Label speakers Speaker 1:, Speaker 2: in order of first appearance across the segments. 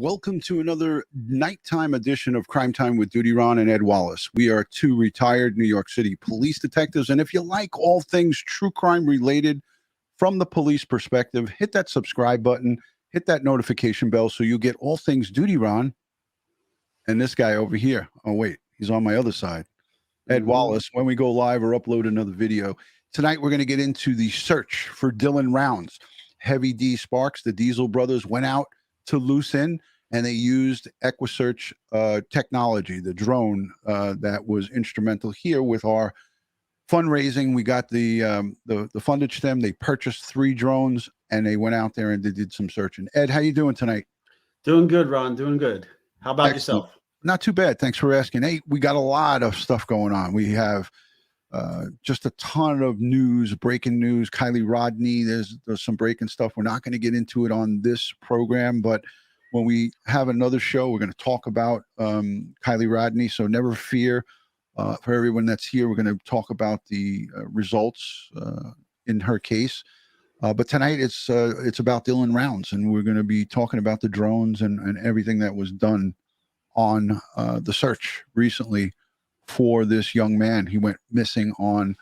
Speaker 1: Welcome to another nighttime edition of Crime Time with DutyRon and Ed Wallace. We are two retired New York City police detectives, and if you like all things true crime related from the police perspective, hit that subscribe button, hit that notification bell so you get all things DutyRon. And this guy over here, oh wait, he's on my other side, Ed Wallace, when we go live or upload another video. Tonight we're going to get into the search for Dylan Rounds. Heavy D Sparks, the Diesel brothers, went out to loose in, and they used EquuSearch technology, the drone that was instrumental here with our fundraising. We got the fundage to them. They purchased 3 drones, and they went out there and they did some searching. Ed, how you doing tonight?
Speaker 2: Doing good, Ron. Doing good. How about yourself?
Speaker 1: Not too bad. Thanks for asking. Hey, we got a lot of stuff going on. We have just a ton of news, breaking news. Kylie Rodney, there's some breaking stuff. We're not going to get into it on this program, but when we have another show, we're going to talk about Kylie Rodney. So never fear. For everyone that's here, we're going to talk about the results in her case. But tonight it's about Dylan Rounds, and we're going to be talking about the drones and everything that was done on the search recently for this young man. He went missing on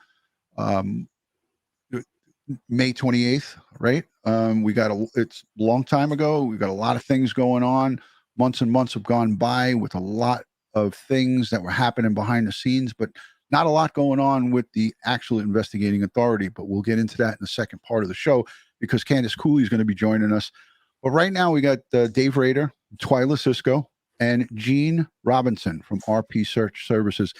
Speaker 1: May 28th, right? It's a long time ago. We got a lot of things going on. Months and months have gone by with a lot of things that were happening behind the scenes, but not a lot going on with the actual investigating authority. But we'll get into that in the second part of the show because Candace Cooley is going to be joining us. But right now we got Dave Rader, Twila, Sisco, and Gene Robinson from RP Search Services.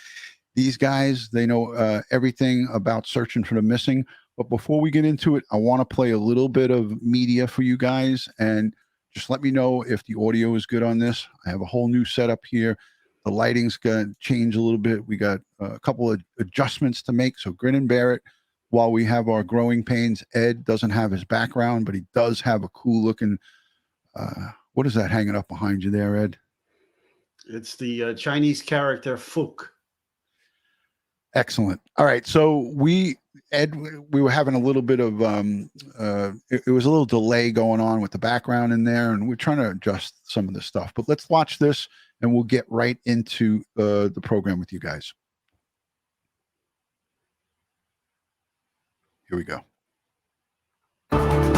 Speaker 1: These guys, they know everything about searching for the missing. But before we get into it, I want to play a little bit of media for you guys, and just let me know if the audio is good on this. I have a whole new setup here. The lighting's going to change a little bit. We got a couple of adjustments to make, so grin and bear it while we have our growing pains. Ed doesn't have his background, but he does have a cool looking, what is that hanging up behind you there, Ed?
Speaker 2: It's the Chinese character Fook.
Speaker 1: Excellent. All right. So we were having a little bit of, it was a little delay going on with the background in there, and we're trying to adjust some of this stuff. But let's watch this, and we'll get right into the program with you guys. Here we go.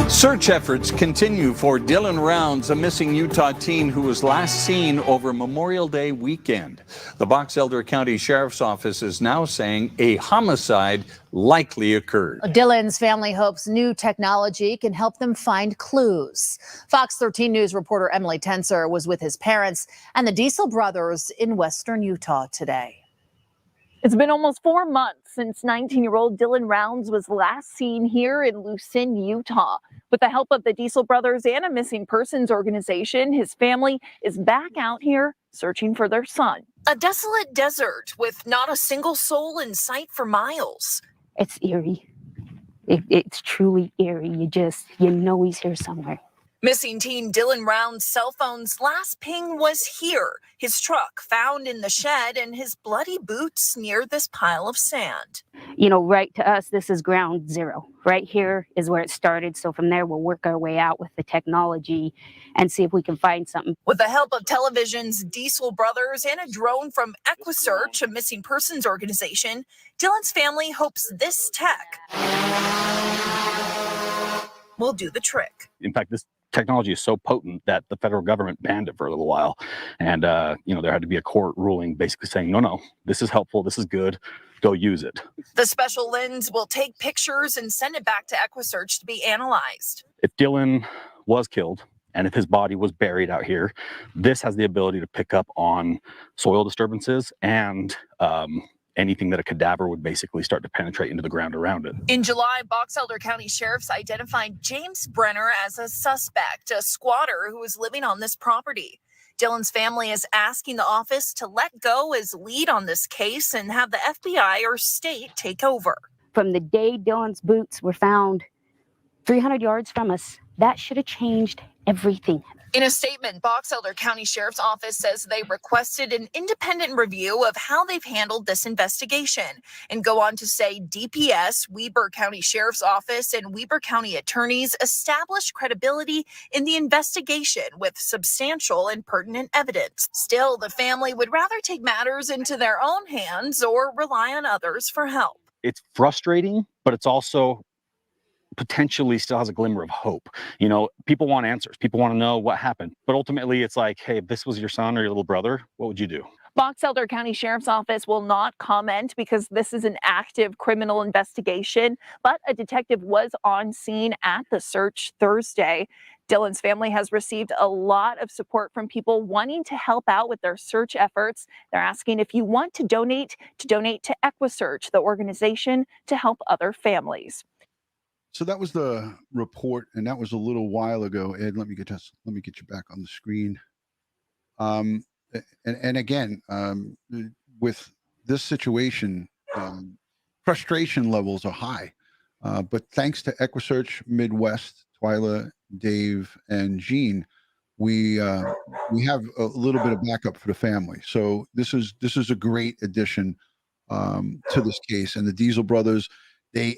Speaker 3: Search efforts continue for Dylan Rounds, a missing Utah teen who was last seen over Memorial Day weekend. The Boxelder County Sheriff's Office is now saying a homicide likely occurred.
Speaker 4: Dylan's family hopes new technology can help them find clues. Fox 13 News reporter Emily Tenser was with his parents and the Diesel brothers in western Utah today.
Speaker 5: It's been almost 4 months since 19-year-old Dylan Rounds was last seen here in Lucin, Utah. With the help of the Diesel brothers and a missing persons organization, his family is back out here searching for their son.
Speaker 6: A desolate desert with not a single soul in sight for miles.
Speaker 7: It's eerie. It's truly eerie. You know he's here somewhere.
Speaker 6: Missing teen Dylan Rounds' cell phone's last ping was here. His truck found in the shed and his bloody boots near this pile of sand.
Speaker 7: You know, right to us, this is ground zero. Right here is where it started. So from there, we'll work our way out with the technology and see if we can find something.
Speaker 6: With the help of television's Diesel brothers and a drone from EquuSearch, a missing persons organization, Dylan's family hopes this tech will do the trick.
Speaker 8: In fact, this technology is so potent that the federal government banned it for a little while. And, there had to be a court ruling basically saying, no, this is helpful. This is good. Go use it.
Speaker 6: The special lens will take pictures and send it back to EquuSearch to be analyzed.
Speaker 8: If Dylan was killed and if his body was buried out here, this has the ability to pick up on soil disturbances and anything that a cadaver would basically start to penetrate into the ground around it.
Speaker 6: In July, Boxelder County sheriffs identified James Bruner as a suspect, a squatter who was living on this property. Dylan's family is asking the office to let go as lead on this case and have the FBI or state take over.
Speaker 7: From the day Dylan's boots were found 300 yards from us, that should have changed everything.
Speaker 6: In a statement, Boxelder County Sheriff's Office says they requested an independent review of how they've handled this investigation and go on to say DPS, Weber County Sheriff's Office, and Weber County attorneys established credibility in the investigation with substantial and pertinent evidence. Still, the family would rather take matters into their own hands or rely on others for help.
Speaker 8: It's frustrating, but it's also potentially still has a glimmer of hope. You know, people want answers. People want to know what happened. But ultimately, it's like, hey, if this was your son or your little brother, what would you do?
Speaker 5: Boxelder County Sheriff's Office will not comment because this is an active criminal investigation, but a detective was on scene at the search Thursday. Dylan's family has received a lot of support from people wanting to help out with their search efforts. They're asking if you want to donate to EquuSearch, the organization to help other families.
Speaker 1: So that was the report, and that was a little while ago. Ed, let me get you back on the screen. And again, with this situation, frustration levels are high. But thanks to EquuSearch Midwest, Twila, Dave, and Gene, we have a little bit of backup for the family. So this is a great addition to this case. And the Diesel brothers, they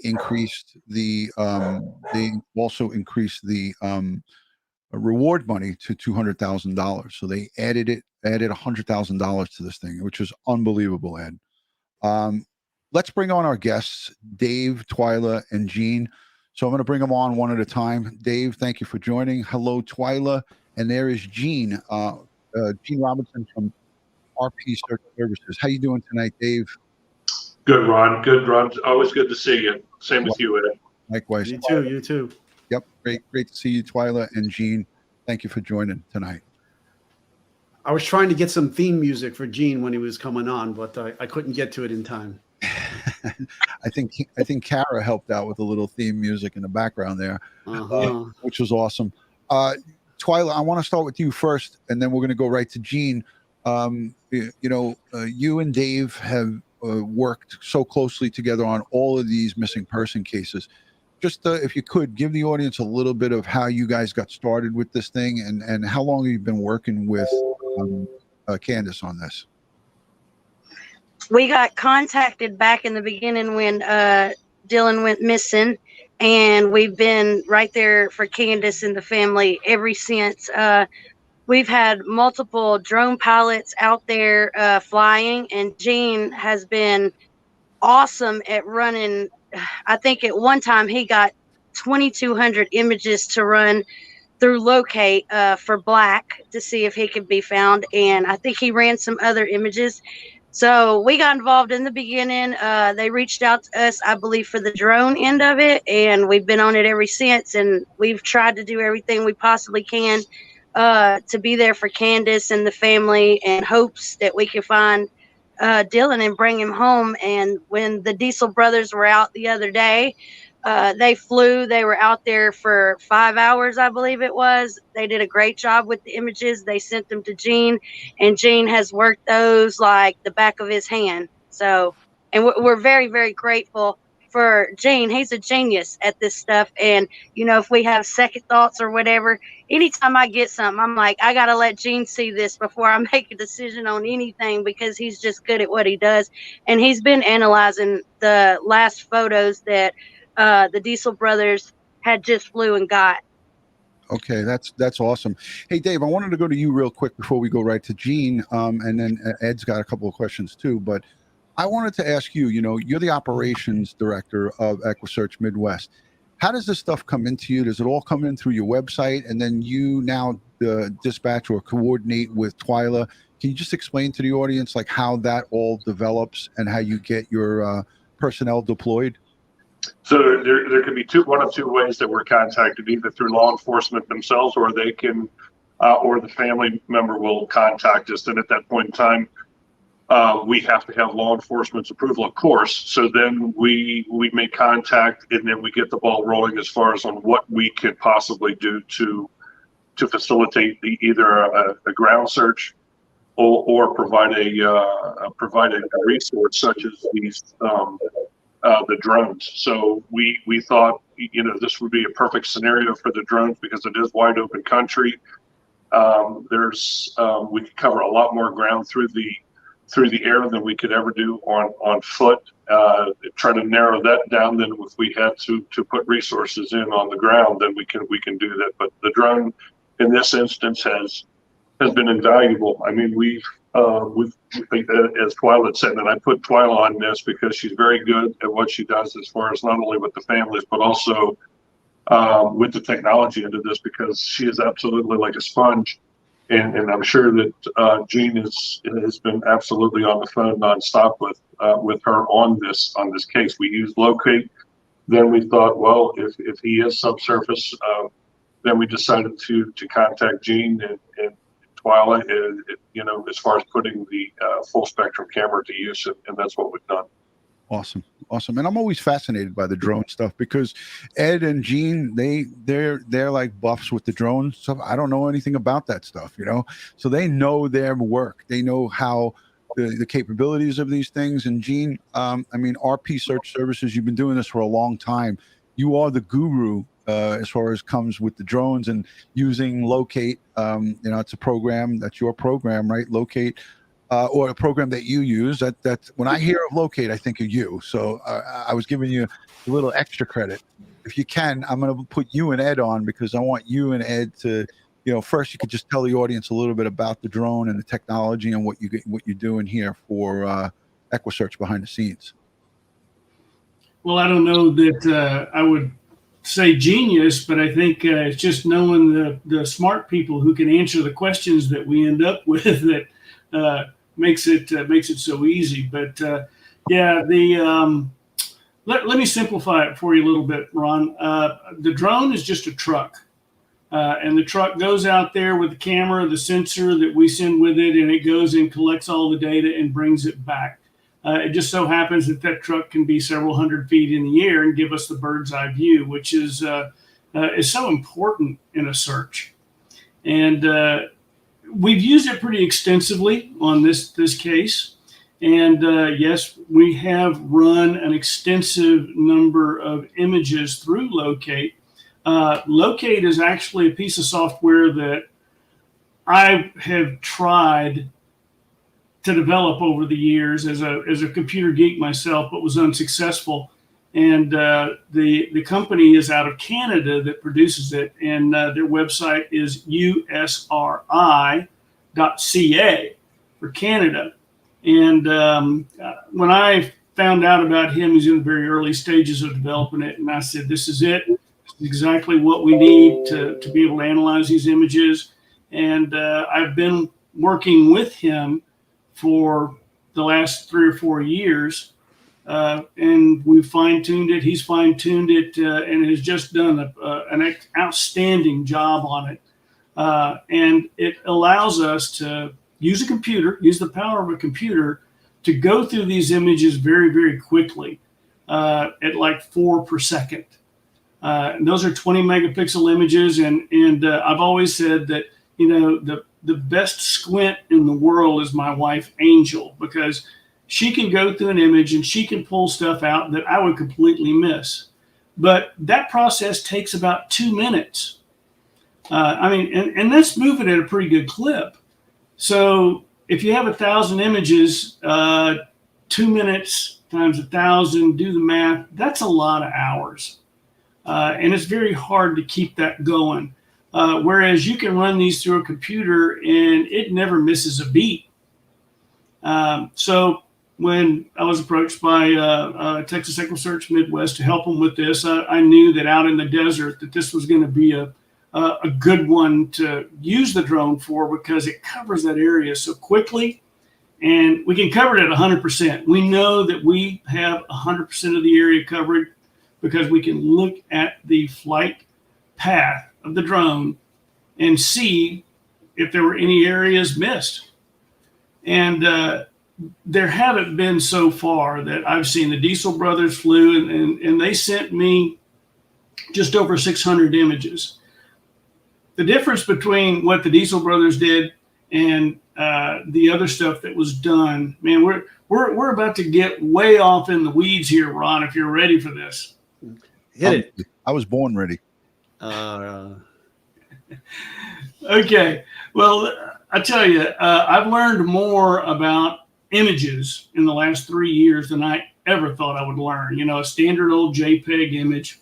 Speaker 1: also increased the reward money to $200,000. So they added $100,000 to this thing, which is unbelievable, Ed. Let's bring on our guests, Dave, Twila, and Gene. So I'm going to bring them on one at a time. Dave, thank you for joining. Hello, Twila. And there is Gene, Gene Robinson from RP Search Services. How you doing tonight, Dave?
Speaker 9: Good, Ron. Good, Ron. Always good to see you. Same with you, Ed.
Speaker 1: Likewise.
Speaker 2: You too. You too.
Speaker 1: Yep. Great to see you, Twila and Gene. Thank you for joining tonight.
Speaker 2: I was trying to get some theme music for Gene when he was coming on, but I couldn't get to it in time.
Speaker 1: I think Kara helped out with a little theme music in the background there, which was awesome. Twila, I want to start with you first, and then we're going to go right to Gene. You and Dave have worked so closely together on all of these missing person cases. Just if you could give the audience a little bit of how you guys got started with this thing, and how long have you been working with Candace on this?
Speaker 10: We got contacted back in the beginning when Dylan went missing, and we've been right there for Candace and the family ever since. We've had multiple drone pilots out there flying, and Gene has been awesome at running. I think at one time he got 2,200 images to run through Locate for Black to see if he could be found, and I think he ran some other images. So we got involved in the beginning. They reached out to us, I believe, for the drone end of it, and we've been on it ever since, and we've tried to do everything we possibly can to be there for Candace and the family, and hopes that we can find Dylan and bring him home. And when the Diesel brothers were out the other day, they flew. They were out there for 5 hours, I believe it was. They did a great job with the images. They sent them to Gene, and Gene has worked those like the back of his hand. So, and we're very, very grateful for Gene. He's a genius at this stuff. And, if we have second thoughts or whatever, anytime I get something, I'm like, I got to let Gene see this before I make a decision on anything, because he's just good at what he does. And he's been analyzing the last photos that the Diesel brothers had just flew and got.
Speaker 1: Okay, that's awesome. Hey, Dave, I wanted to go to you real quick before we go right to Gene, and then Ed's got a couple of questions too. But I wanted to ask you, you're the operations director of EquuSearch Midwest. How does this stuff come into you? Does it all come in through your website, and then you now dispatch or coordinate with Twila? Can you just explain to the audience like how that all develops and how you get your personnel deployed?
Speaker 9: So there could be one of two ways that we're contacted, either through law enforcement themselves, or they can, or the family member will contact us. And at that point in time, we have to have law enforcement's approval, of course. So then we make contact, and then we get the ball rolling as far as on what we could possibly do to facilitate either a ground search or provide a resource such as these. The drones. So we thought, this would be a perfect scenario for the drones because it is wide open country. We could cover a lot more ground through the air than we could ever do on foot. Try to narrow that down. Then if we had to put resources in on the ground, then we can do that. But the drone in this instance has been invaluable. I mean, we've as Twila said, and I put Twila on this because she's very good at what she does as far as not only with the families, but also with the technology into this, because she is absolutely like a sponge. And I'm sure that Gene has been absolutely on the phone nonstop with her on this case. We used locate. Then we thought, well, if he is subsurface, then we decided to contact Gene and Twila, as far as putting the full spectrum camera to use, and that's what we've done.
Speaker 1: Awesome. And I'm always fascinated by the drone stuff because Ed and Gene, they're like buffs with the drone stuff. I don't know anything about that stuff, so they know their work. They know how the capabilities of these things. And Gene, RP Search Services, you've been doing this for a long time. You are the guru as far as comes with the drones and using locate. It's a program, that's your program, right? Locate. Or a program that you use. That when I hear of locate, I think of you. So I was giving you a little extra credit. If you can, I'm going to put you and Ed on because I want you and Ed to, first you could just tell the audience a little bit about the drone and the technology and what you're doing here for Equusearch behind the scenes.
Speaker 11: Well, I don't know that I would say genius, but I think it's just knowing the smart people who can answer the questions that we end up with that makes it so easy. But let me simplify it for you a little bit, Ron. The drone is just a truck, and the truck goes out there with the camera, the sensor that we send with it, and it goes and collects all the data and brings it back. It just so happens that truck can be several hundred feet in the air and give us the bird's eye view, which is so important in a search. And we've used it pretty extensively on this case. And yes, we have run an extensive number of images through Locate. Locate is actually a piece of software that I have tried to develop over the years as a computer geek myself, but was unsuccessful. And the company is out of Canada that produces it, and their website is usri.ca for Canada. And when I found out about him, he's in the very early stages of developing it, and I said, this is it. This is exactly what we need to be able to analyze these images. And I've been working with him for the last 3 or 4 years. And we've fine-tuned it. He's fine-tuned it and has just done an outstanding job on it. And it allows us to use the power of a computer to go through these images very, very quickly at like 4 per second. And those are 20 megapixel images. And I've always said that, the best squint in the world is my wife, Angel, because she can go through an image and she can pull stuff out that I would completely miss. But that process takes about 2 minutes. And that's moving at a pretty good clip. So if you have 1,000 images, 2 minutes times 1,000, do the math, that's a lot of hours. And it's very hard to keep that going. Whereas you can run these through a computer and it never misses a beat. So when I was approached by Texas EquuSearch Midwest to help them with this, I knew that out in the desert that this was going to be a good one to use the drone for because it covers that area so quickly, and we can cover it at 100%. We know that we have 100% of the area covered because we can look at the flight path of the drone and see if there were any areas missed. And there haven't been so far that I've seen. The Diesel brothers flew and they sent me just over 600 images. The difference between what the Diesel brothers did and the other stuff that was done, man, we're about to get way off in the weeds here, Ron, if you're ready for this.
Speaker 2: Hit it.
Speaker 1: I was born ready.
Speaker 11: Okay. Well, I tell you, I've learned more about images in the last 3 years than I ever thought I would learn. A standard old JPEG image.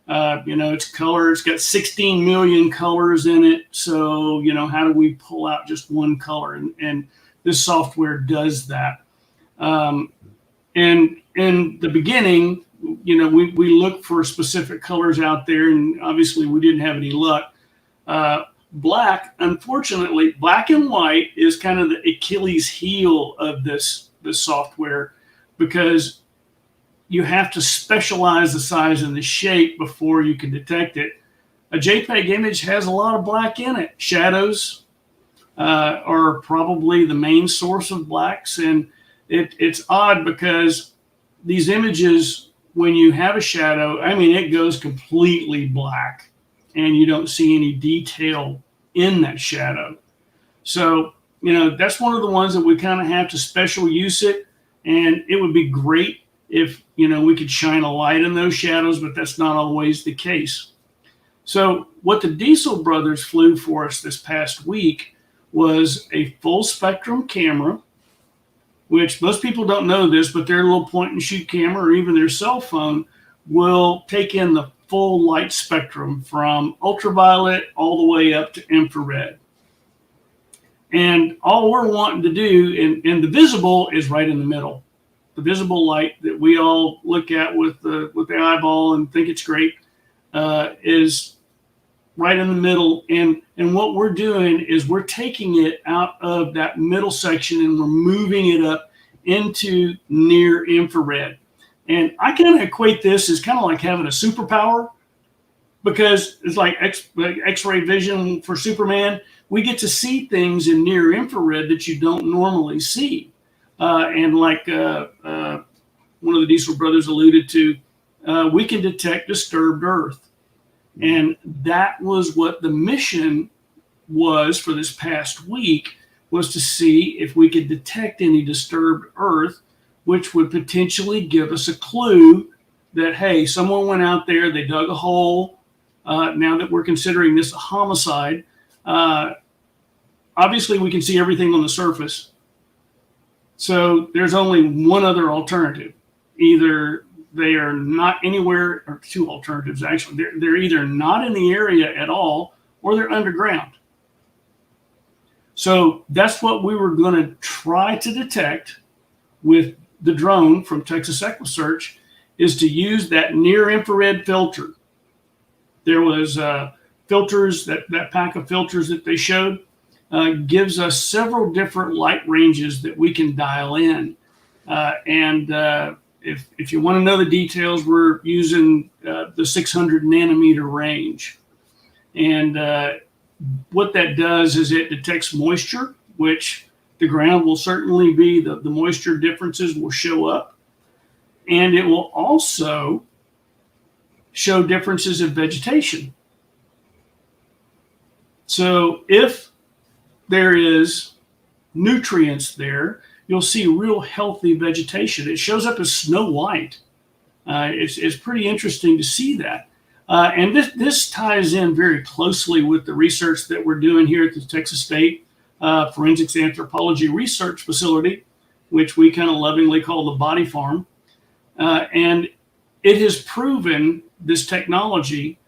Speaker 11: It's color. It's got 16 million colors in it. So, how do we pull out just one color? And this software does that. And in the beginning, we looked for specific colors out there, and obviously we didn't have any luck. Black, unfortunately, black and white is kind of the Achilles heel of this software, because you have to specialize the size and the shape before you can detect it. A JPEG image has a lot of black in it. Shadows are probably the main source of blacks, and it's odd because these images, when you have a shadow, it goes completely black and you don't see any detail in that shadow. So, that's one of the ones that we kind of have to special use it. And it would be great if, we could shine a light in those shadows, but that's not always the case. So what the Diesel brothers flew for us this past week was a full spectrum camera, which most people don't know this, but their little point and shoot camera or even their cell phone will take in the full light spectrum from ultraviolet all the way up to infrared. And all we're wanting to do, and the visible is right in the middle. The visible light that we all look at with the eyeball and think it's great is right in the middle. And what we're doing is we're taking it out of that middle section and we're moving it up into near infrared. And I kind of equate this as kind of like having a superpower, because it's like X-ray vision for Superman. We get to see things in near infrared that you don't normally see. And like one of the Diesel brothers alluded to, we can detect disturbed Earth. And that was what the mission was for this past week, was to see if we could detect any disturbed Earth, which would potentially give us a clue that, hey, someone went out there, they dug a hole. Now that we're considering this a homicide, obviously we can see everything on the surface. So there's only one other alternative. Either they are not anywhere, or two alternatives actually. They're either not in the area at all, or they're underground. So that's what we were going to try to detect with the drone from Texas EquuSearch, is to use that near infrared filter. There was filters, that pack of filters that they showed gives us several different light ranges that we can dial in. If you want to know the details, we're using the 600 nanometer range. And what that does is it detects moisture, which the ground will certainly be, the moisture differences will show up. And it will also show differences in vegetation. So if there is nutrients there, you'll see real healthy vegetation. It shows up as snow white. It's pretty interesting to see that. And this ties in very closely with the research that we're doing here at the Texas State Forensics Anthropology Research Facility, which we kind of lovingly call the Body Farm. And it has proven this technology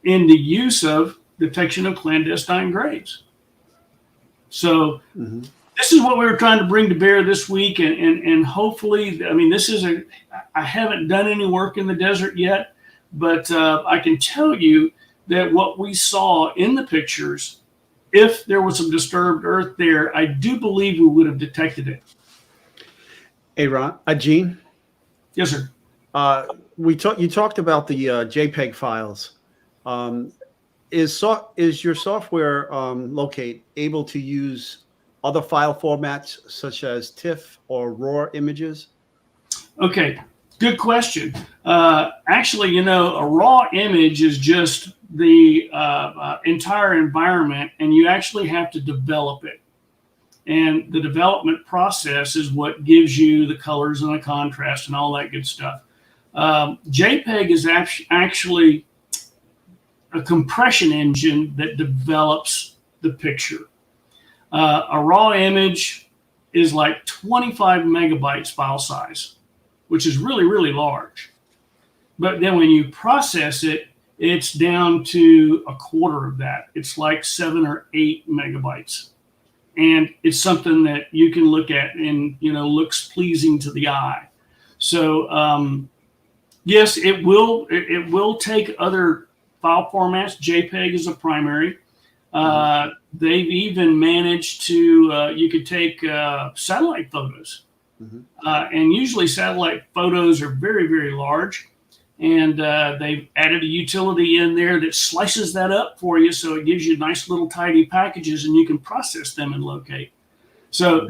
Speaker 11: in the use of detection of clandestine graves. So this is what we were trying to bring to bear this week. And hopefully, this is I haven't done any work in the desert yet, but I can tell you that what we saw in the pictures, if there was some disturbed Earth there, I do believe we would have detected it.
Speaker 2: Hey, Ron, Gene?
Speaker 11: Yes, sir.
Speaker 2: You talked about the JPEG files. Is your software Locate able to use other file formats such as TIFF or RAW images?
Speaker 11: Okay, good question. Actually, a raw image is just the entire environment, and you actually have to develop it. And the development process is what gives you the colors and the contrast and all that good stuff. JPEG is actually a compression engine that develops the picture. A raw image is like 25 megabytes file size, which is really, really large. But then when you process it, it's down to a quarter of that. It's like 7 or 8 megabytes. And it's something that you can look at and, looks pleasing to the eye. So, yes, it will take other file formats. JPEG is a primary. They've even managed to, you could take satellite photos. And usually satellite photos are very, very large. And they've added a utility in there that slices that up for you, so it gives you nice little tidy packages, and you can process them in Locate. So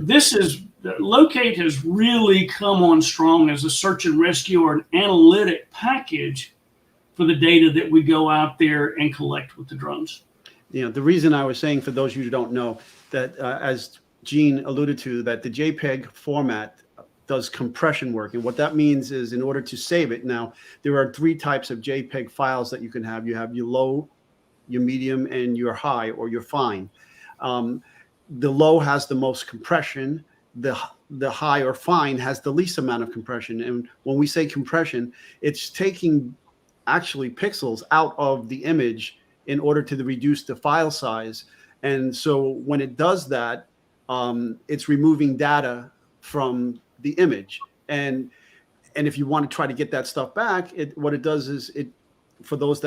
Speaker 11: Locate has really come on strong as a search and rescue or an analytic package for the data that we go out there and collect with the drones.
Speaker 2: The reason I was saying, for those of you who don't know, that as Gene alluded to, that the JPEG format does compression work. And what that means is, in order to save it, now there are 3 types of JPEG files that you can have. You have your low, your medium, and your high or your fine. The low has the most compression. The high or fine has the least amount of compression. And when we say compression, it's taking actually pixels out of the image in order to reduce the file size. And so when it does that, it's removing data from the image. And if you want to try to get that stuff back, what it does is, for those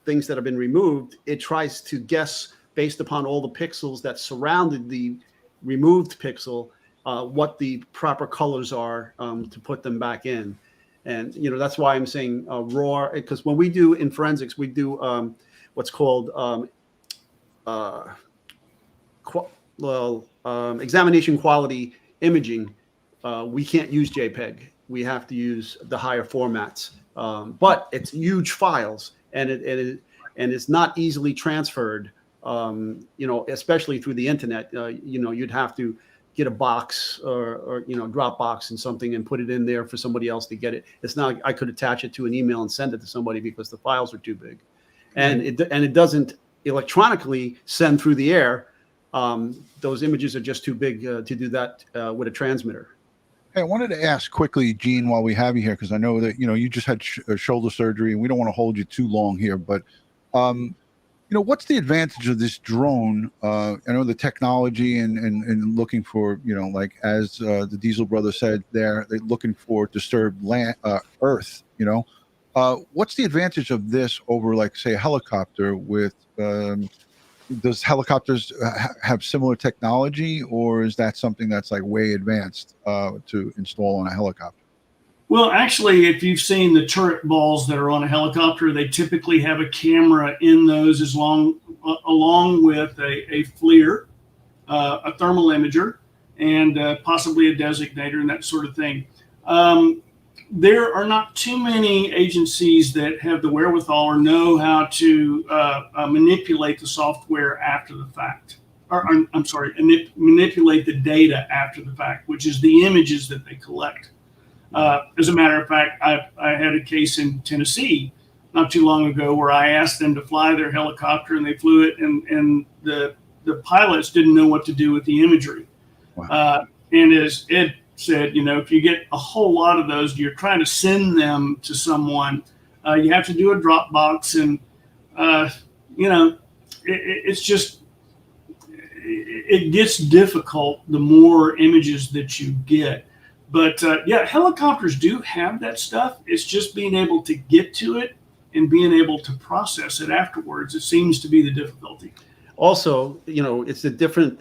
Speaker 2: things that have been removed, it tries to guess based upon all the pixels that surrounded the removed pixel, what the proper colors are to put them back in. And that's why I'm saying raw, because when we do in forensics, we do what's called examination quality imaging. We can't use JPEG. We have to use the higher formats. But it's huge files, and it's not easily transferred. Especially through the internet. You'd have to get a box or Dropbox and something and put it in there for somebody else to get it. It's not like I could attach it to an email and send it to somebody, because the files are too big, and it doesn't electronically send through the air. Those images are just too big to do that with a transmitter.
Speaker 1: Hey, I wanted to ask quickly, Gene, while we have you here, because I know that you just had shoulder surgery, and we don't want to hold you too long here, but what's the advantage of this drone? I know the technology and looking for, like as the Diesel brother said, they're looking for disturbed land, Earth. What's the advantage of this over, like, say, a helicopter? With does helicopters have similar technology, or is that something that's like way advanced to install on a helicopter?
Speaker 11: Well, actually, if you've seen the turret balls that are on a helicopter, they typically have a camera in those, along with a FLIR, a thermal imager, and possibly a designator and that sort of thing. There are not too many agencies that have the wherewithal or know how to manipulate the software after the fact. Manipulate the data after the fact, which is the images that they collect. As a matter of fact, I had a case in Tennessee not too long ago where I asked them to fly their helicopter, and they flew it, and the pilots didn't know what to do with the imagery. Wow. And as Ed said, if you get a whole lot of those, you're trying to send them to someone, you have to do a Dropbox, and it's just, it gets difficult the more images that you get. But helicopters do have that stuff. It's just being able to get to it and being able to process it afterwards. It seems to be the difficulty.
Speaker 2: Also, it's a different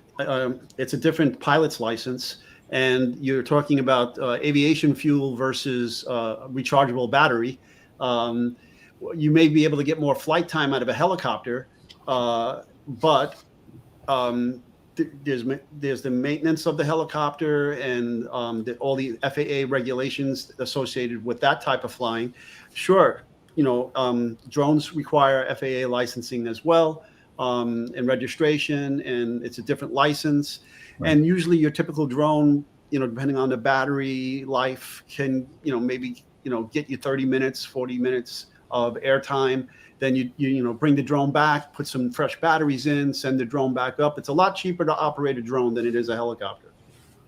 Speaker 2: pilot's license, and you're talking about aviation fuel versus rechargeable battery. You may be able to get more flight time out of a helicopter, but there's the maintenance of the helicopter and all the FAA regulations associated with that type of flying. Sure, drones require FAA licensing as well, and registration, and it's a different license. Right. And usually your typical drone, depending on the battery life, can maybe get you 30 minutes, 40 minutes of airtime. Then you bring the drone back, put some fresh batteries in, send the drone back up. It's a lot cheaper to operate a drone than it is a helicopter.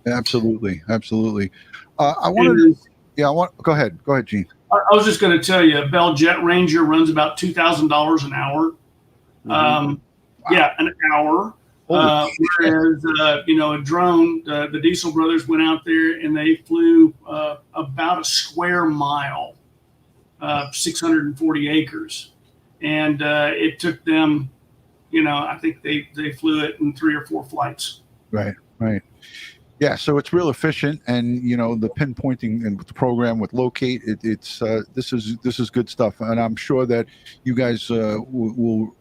Speaker 1: Absolutely. Go ahead, Gene.
Speaker 11: I was just going to tell you, a Bell Jet Ranger runs about $2,000 an hour. Yeah, an hour. Whereas, a drone, the Diesel brothers went out there and they flew about a square mile, 640 acres. And it took them, I think they flew it in 3 or 4 flights.
Speaker 1: Right. Yeah, so it's real efficient, and the pinpointing and the program with locate, this is good stuff, and I'm sure that you guys will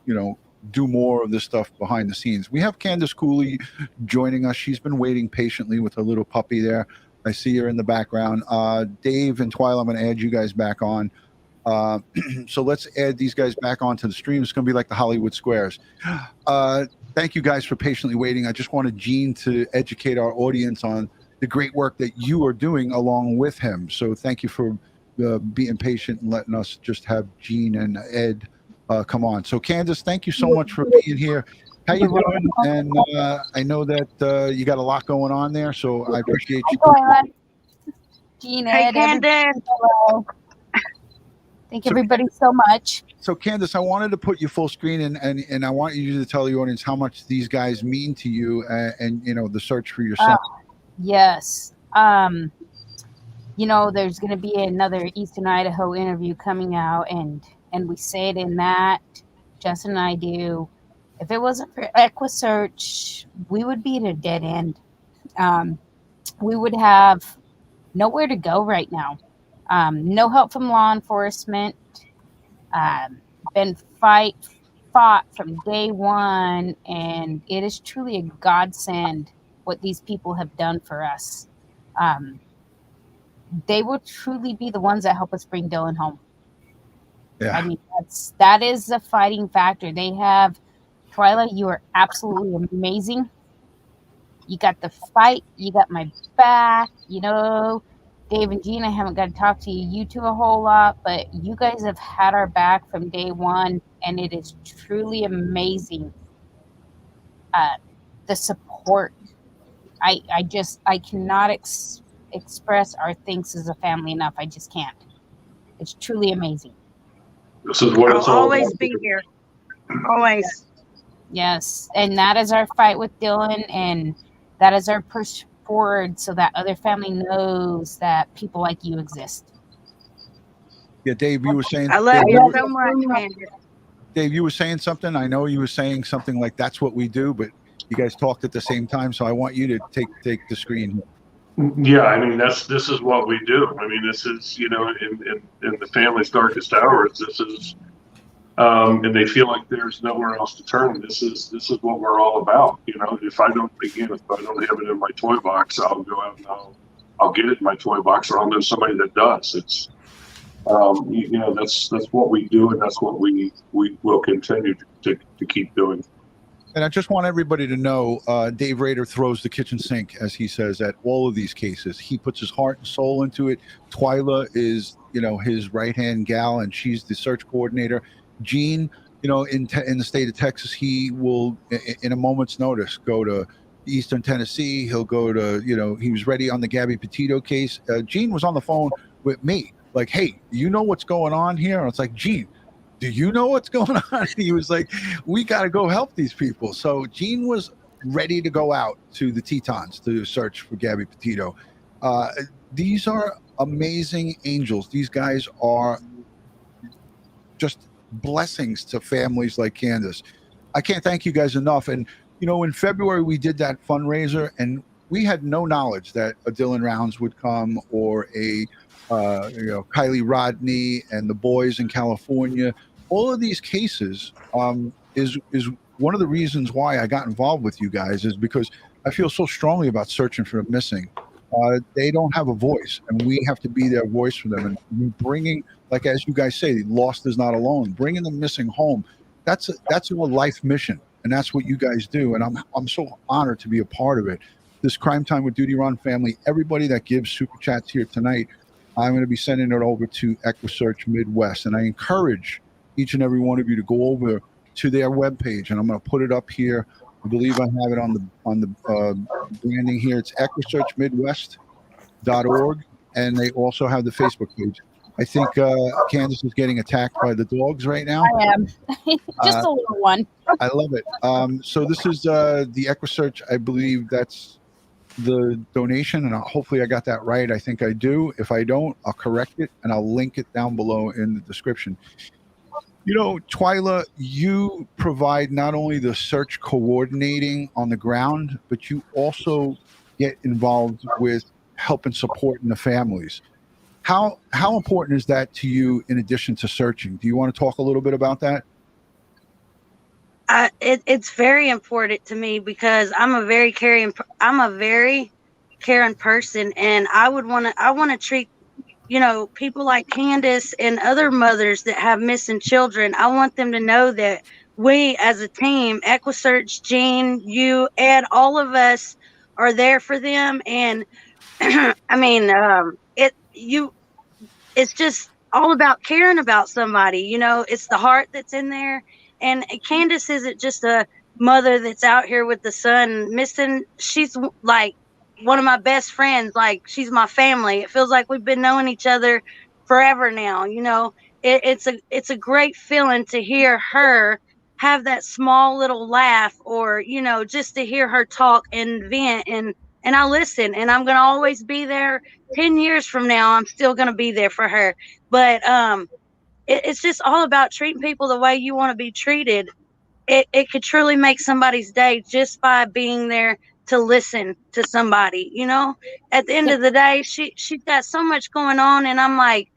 Speaker 1: do more of this stuff behind the scenes. We have Candace Cooley joining us. She's been waiting patiently with her little puppy there. I see her in the background. Dave and Twila, I'm going to add you guys back on. So let's add these guys back onto the stream. It's going to be like the Hollywood Squares. Thank you guys for patiently waiting. I just wanted Gene to educate our audience on the great work that you are doing along with him. So thank you for being patient and letting us just have Gene and Ed come on. So Candace, thank you so much for being here. How you doing? And I know that you got a lot going on there, so I appreciate you.
Speaker 7: Gene,
Speaker 10: Hey,
Speaker 7: Ed,
Speaker 10: Candace.
Speaker 7: hello. Thank everybody so much.
Speaker 1: So Candace, I wanted to put you full screen, and I want you to tell the audience how much these guys mean to you, and the search for your son.
Speaker 7: Yes. There's going to be another Eastern Idaho interview coming out, and we say it in that, Justin and I do. If it wasn't for EquuSearch, we would be at a dead end. We would have nowhere to go right now. No help from law enforcement. Been fought from day one, and it is truly a godsend what these people have done for us. They will truly be the ones that help us bring Dylan home.
Speaker 1: Yeah.
Speaker 7: I mean, that is the fighting factor. They have, Twila, you are absolutely amazing. You got the fight. You got my back. Dave and Gene, I haven't got to talk to you two a whole lot, but you guys have had our back from day one, and it is truly amazing. The support. I cannot express our thanks as a family enough. I just can't. It's truly amazing.
Speaker 9: This is what it's
Speaker 10: I'll
Speaker 9: all
Speaker 10: always
Speaker 9: about.
Speaker 10: be here. Always.
Speaker 7: Yes, and that is our fight with Dylan, and that is our push forward so that other family knows that people like you exist.
Speaker 1: Yeah, Dave, you were saying.
Speaker 10: I love
Speaker 1: Dave,
Speaker 10: you so much, Candace.
Speaker 1: Dave, you were saying something. I know you were saying something like that's what we do, but you guys talked at the same time, so I want you to take the screen.
Speaker 9: Yeah, I mean this is what we do. I mean, this is in the family's darkest hours. This is, and they feel like there's nowhere else to turn. This is what we're all about. If I don't have it in my toy box, I'll go out and I'll get it in my toy box, or I'll know somebody that does. It's that's what we do, and that's what we will continue to keep doing.
Speaker 1: And I just want everybody to know, Dave Rader throws the kitchen sink, as he says, at all of these cases. He puts his heart and soul into it. Twila is, his right-hand gal, and she's the search coordinator. Gene, in the state of Texas, he will, in a moment's notice, go to Eastern Tennessee. He'll go to, he was ready on the Gabby Petito case. Gene was on the phone with me, like, hey, you know what's going on here? And it's like, Gene, do you know what's going on? And he was like, we got to go help these people. So Gene was ready to go out to the Tetons to search for Gabby Petito. These are amazing angels. These guys are just blessings to families like Candace. I can't thank you guys enough. And, in February, we did that fundraiser, and we had no knowledge that a Dylan Rounds would come, or a Kylie Rodney and the boys in California. All of these cases is one of the reasons why I got involved with you guys, is because I feel so strongly about searching for the missing. They don't have a voice, and we have to be their voice for them. And bringing, like as you guys say, lost is not alone. Bringing the missing home, that's a life mission, and that's what you guys do. And I'm so honored to be a part of it. This Crime Time with DutyRon family, everybody that gives super chats here tonight, I'm going to be sending it over to EquuSearch Midwest, and I encourage each and every one of you to go over to their webpage, and I'm going to put it up here. I believe I have it on the branding here. It's EquuSearchMidwest.org, and they also have the Facebook page. I think Candace is getting attacked by the dogs right now.
Speaker 7: I am. Just a little one.
Speaker 1: I love it. So this is the EquuSearch. I believe that's the donation, and hopefully I got that right. I think I do. If I don't, I'll correct it, and I'll link it down below in the description. You know, Twila, you provide not only the search coordinating on the ground, but you also get involved with help and supporting the families. How important is that to you in addition to searching? Do you want to talk a little bit about that?
Speaker 10: It's very important to me because I'm a very caring person, and I want to treat, you know, people like Candace and other mothers that have missing children. I want them to know that we as a team, Equusearch, Gene, you, Ed, all of us are there for them. And I mean, it's just all about caring about somebody, you know. It's the heart that's in there. And Candace isn't just a mother that's out here with the son missing. She's like one of my best friends. Like, she's my family. It feels like we've been knowing each other forever now. You know, it's a great feeling to hear her have that small little laugh, or, you know, just to hear her talk and vent. And I listen, and I'm going to always be there. 10 years from now, I'm still going to be there for her. But, it's just all about treating people the way you want to be treated. It could truly make somebody's day just by being there to listen to somebody, you know. At the end of the day, she's got so much going on, and I'm like,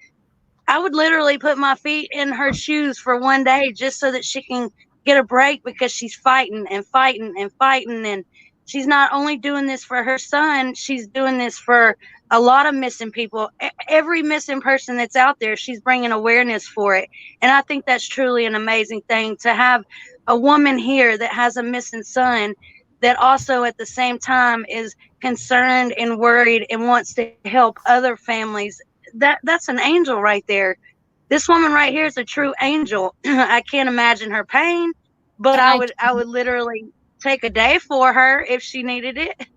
Speaker 10: I would literally put my feet in her shoes for one day just so that she can get a break, because she's fighting and fighting and fighting. And she's not only doing this for her son, she's doing this for a lot of missing people. Every missing person that's out there, she's bringing awareness for it. And I think that's truly an amazing thing to have a woman here that has a missing son that also at the same time is concerned and worried and wants to help other families. That's an angel right there. This woman right here is a true angel. I can't imagine her pain, but I would literally take a day for her if she needed it.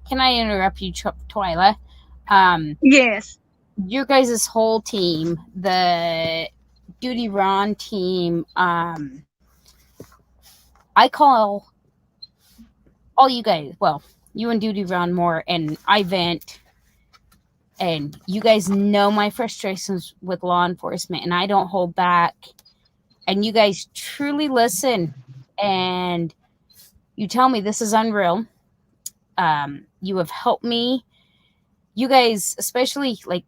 Speaker 7: Can I interrupt you, Twila?
Speaker 10: Yes.
Speaker 7: Your guys' whole team, the DutyRon team, I call all you guys, well, you and DutyRon more, and I vent, and you guys know my frustrations with law enforcement, and I don't hold back, and you guys truly listen, and you tell me this is unreal. You have helped me. You guys, especially like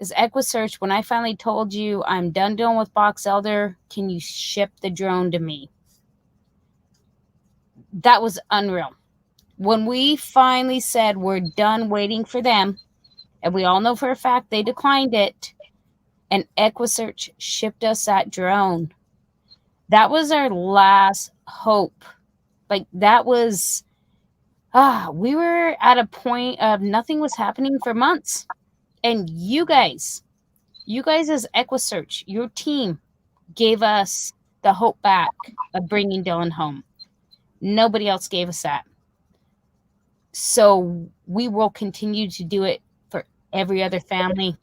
Speaker 7: as EquuSearch, when I finally told you I'm done dealing with Boxelder, can you ship the drone to me? That was unreal. When we finally said we're done waiting for them, and we all know for a fact they declined it, and EquuSearch shipped us that drone, that was our last hope. Like, that was, we were at a point of nothing was happening for months. And you guys as EquuSearch, your team gave us the hope back of bringing Dylan home. Nobody else gave us that. So we will continue to do it for every other family.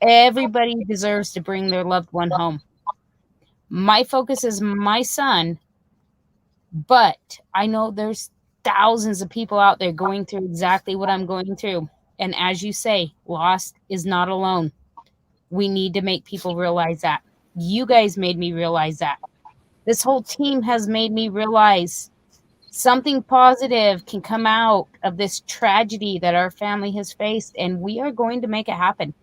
Speaker 7: Everybody deserves to bring their loved one home. My focus is my son, but I know there's thousands of people out there going through exactly what I'm going through. And as you say, lost is not alone. We need to make people realize that. You guys made me realize that. This whole team has made me realize something positive can come out of this tragedy that our family has faced, and we are going to make it happen.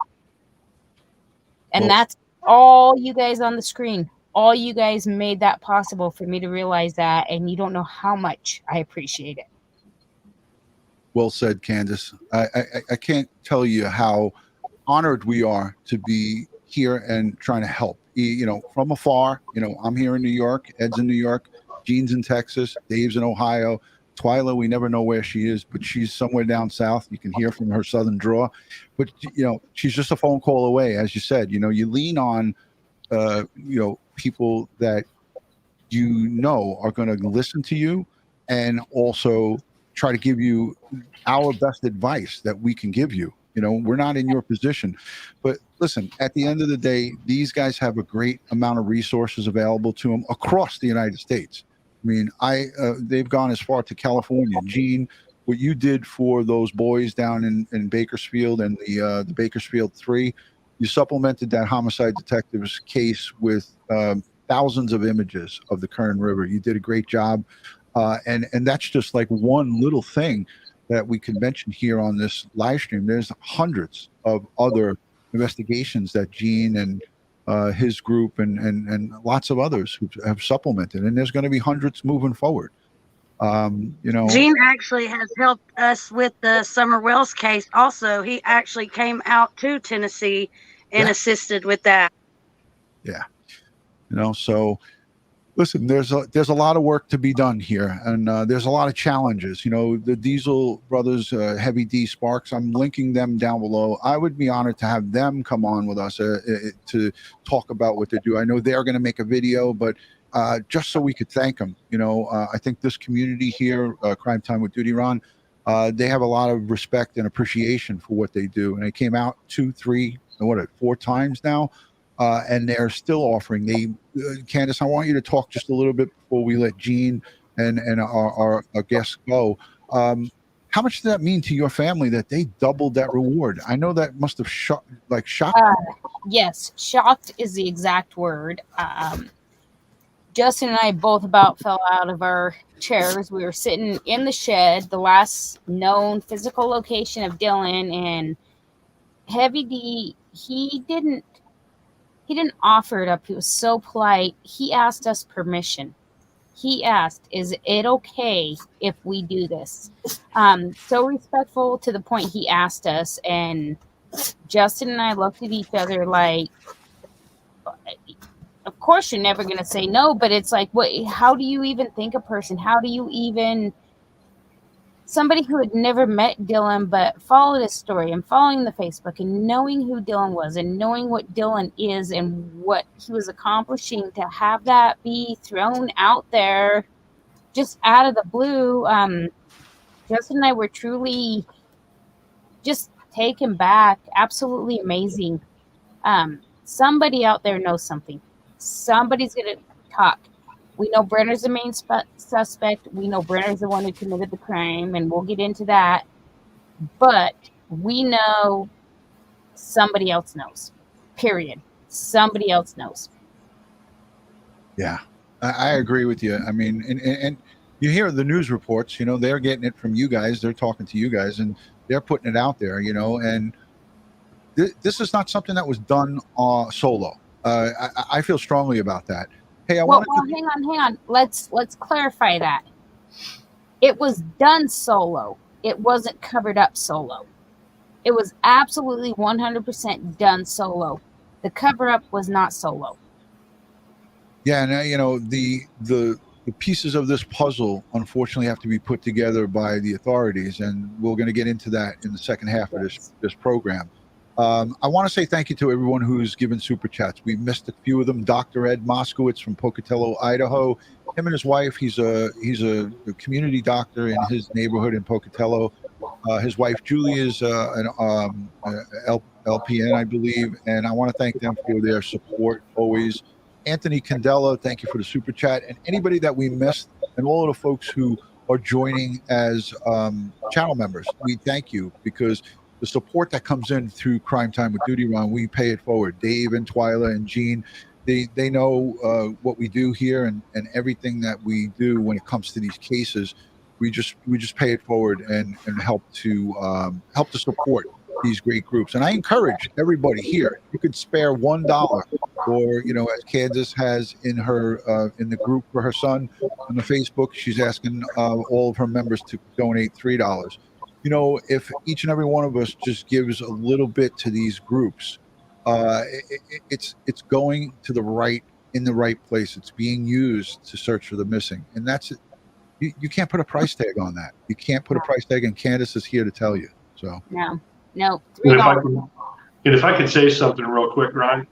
Speaker 7: And that's all you guys on the screen. All you guys made that possible for me to realize that, and you don't know how much I appreciate it.
Speaker 1: Well said, Candace. I can't tell you how honored we are to be here and trying to help. You know, from afar. You know, I'm here in New York. Ed's in New York. Gene's in Texas. Dave's in Ohio. Twila, we never know where she is, but she's somewhere down south. You can hear from her southern draw, but she's just a phone call away. As you said, you lean on, people that are going to listen to you and also try to give you our best advice that we can give you. We're not in your position, but listen, at the end of the day, these guys have a great amount of resources available to them across the United States. I mean, they've gone as far to California. Gene, what you did for those boys down in Bakersfield and the Bakersfield 3, you supplemented that homicide detective's case with thousands of images of the Kern River. You did a great job. And that's just like one little thing that we could mention here on this live stream. There's hundreds of other investigations that Gene and his group and lots of others who have supplemented, and there's going to be hundreds moving forward.
Speaker 10: Gene actually has helped us with the Summer Wells case. Also, he actually came out to Tennessee and assisted with that.
Speaker 1: Yeah. So listen, there's a lot of work to be done here, and there's a lot of challenges. The Diesel brothers, Heavy D Sparks, I'm linking them down below. I would be honored to have them come on with us to talk about what they do. I know they're going to make a video, but just so we could thank them. I think this community here, Crime Time with DutyRon, they have a lot of respect and appreciation for what they do. And they came out 2, 3, 4 times now. And they're still offering. Candace, I want you to talk just a little bit before we let Gene and our guests go. How much does that mean to your family that they doubled that reward? I know that must have shocked.
Speaker 7: Yes, shocked is the exact word. Justin and I both about fell out of our chairs. We were sitting in the shed, the last known physical location of Dylan, and Heavy D, he didn't offer it up. He was so polite. He asked us permission. He asked, is it okay if we do this? So respectful to the point he asked us. And Justin and I looked at each other like, of course you're never going to say no, but it's like, how do you even think a person? How do you even... Somebody who had never met Dylan but followed his story and following the Facebook and knowing who Dylan was and knowing what Dylan is and what he was accomplishing, to have that be thrown out there just out of the blue. Justin and I were truly just taken back. Absolutely amazing. Somebody out there knows something. Somebody's going to talk. We know Brenner's the main suspect. We know Brenner's the one who committed the crime, and we'll get into that. But we know somebody else knows. Period. Somebody else knows.
Speaker 1: Yeah, I agree with you. I mean, and you hear the news reports, they're getting it from you guys. They're talking to you guys, and they're putting it out there, and this is not something that was done solo. I feel strongly about that. Hey,
Speaker 7: hang on. Let's clarify that. It was done solo. It wasn't covered up solo. It was absolutely 100% done solo. The cover up was not solo.
Speaker 1: Yeah, and the pieces of this puzzle unfortunately have to be put together by the authorities, and we're going to get into that in the second half of this program. I want to say thank you to everyone who's given super chats. We missed a few of them. Dr. Ed Moskowitz from Pocatello, Idaho. Him and his wife. He's a community doctor in his neighborhood in Pocatello. His wife Julie is an LPN, I believe, and I want to thank them for their support always. Anthony Candela, thank you for the super chat, and anybody that we missed, and all of the folks who are joining as channel members. We thank you, because the support that comes in through Crime Time with DutyRon, we pay it forward. Dave and Twila and Gene, they know what we do here, and everything that we do when it comes to these cases, we just pay it forward and help to support these great groups. And I encourage everybody here, you could spare $1, or as Candace has in her in the group for her son on the Facebook, she's asking all of her members to donate $3. If each and every one of us just gives a little bit to these groups, it's going to in the right place. It's being used to search for the missing, and that's it. you can't put a price tag on that. You can't put a price tag, and Candace is here to tell you. So
Speaker 7: No,
Speaker 9: And if I could say something real quick, Ron,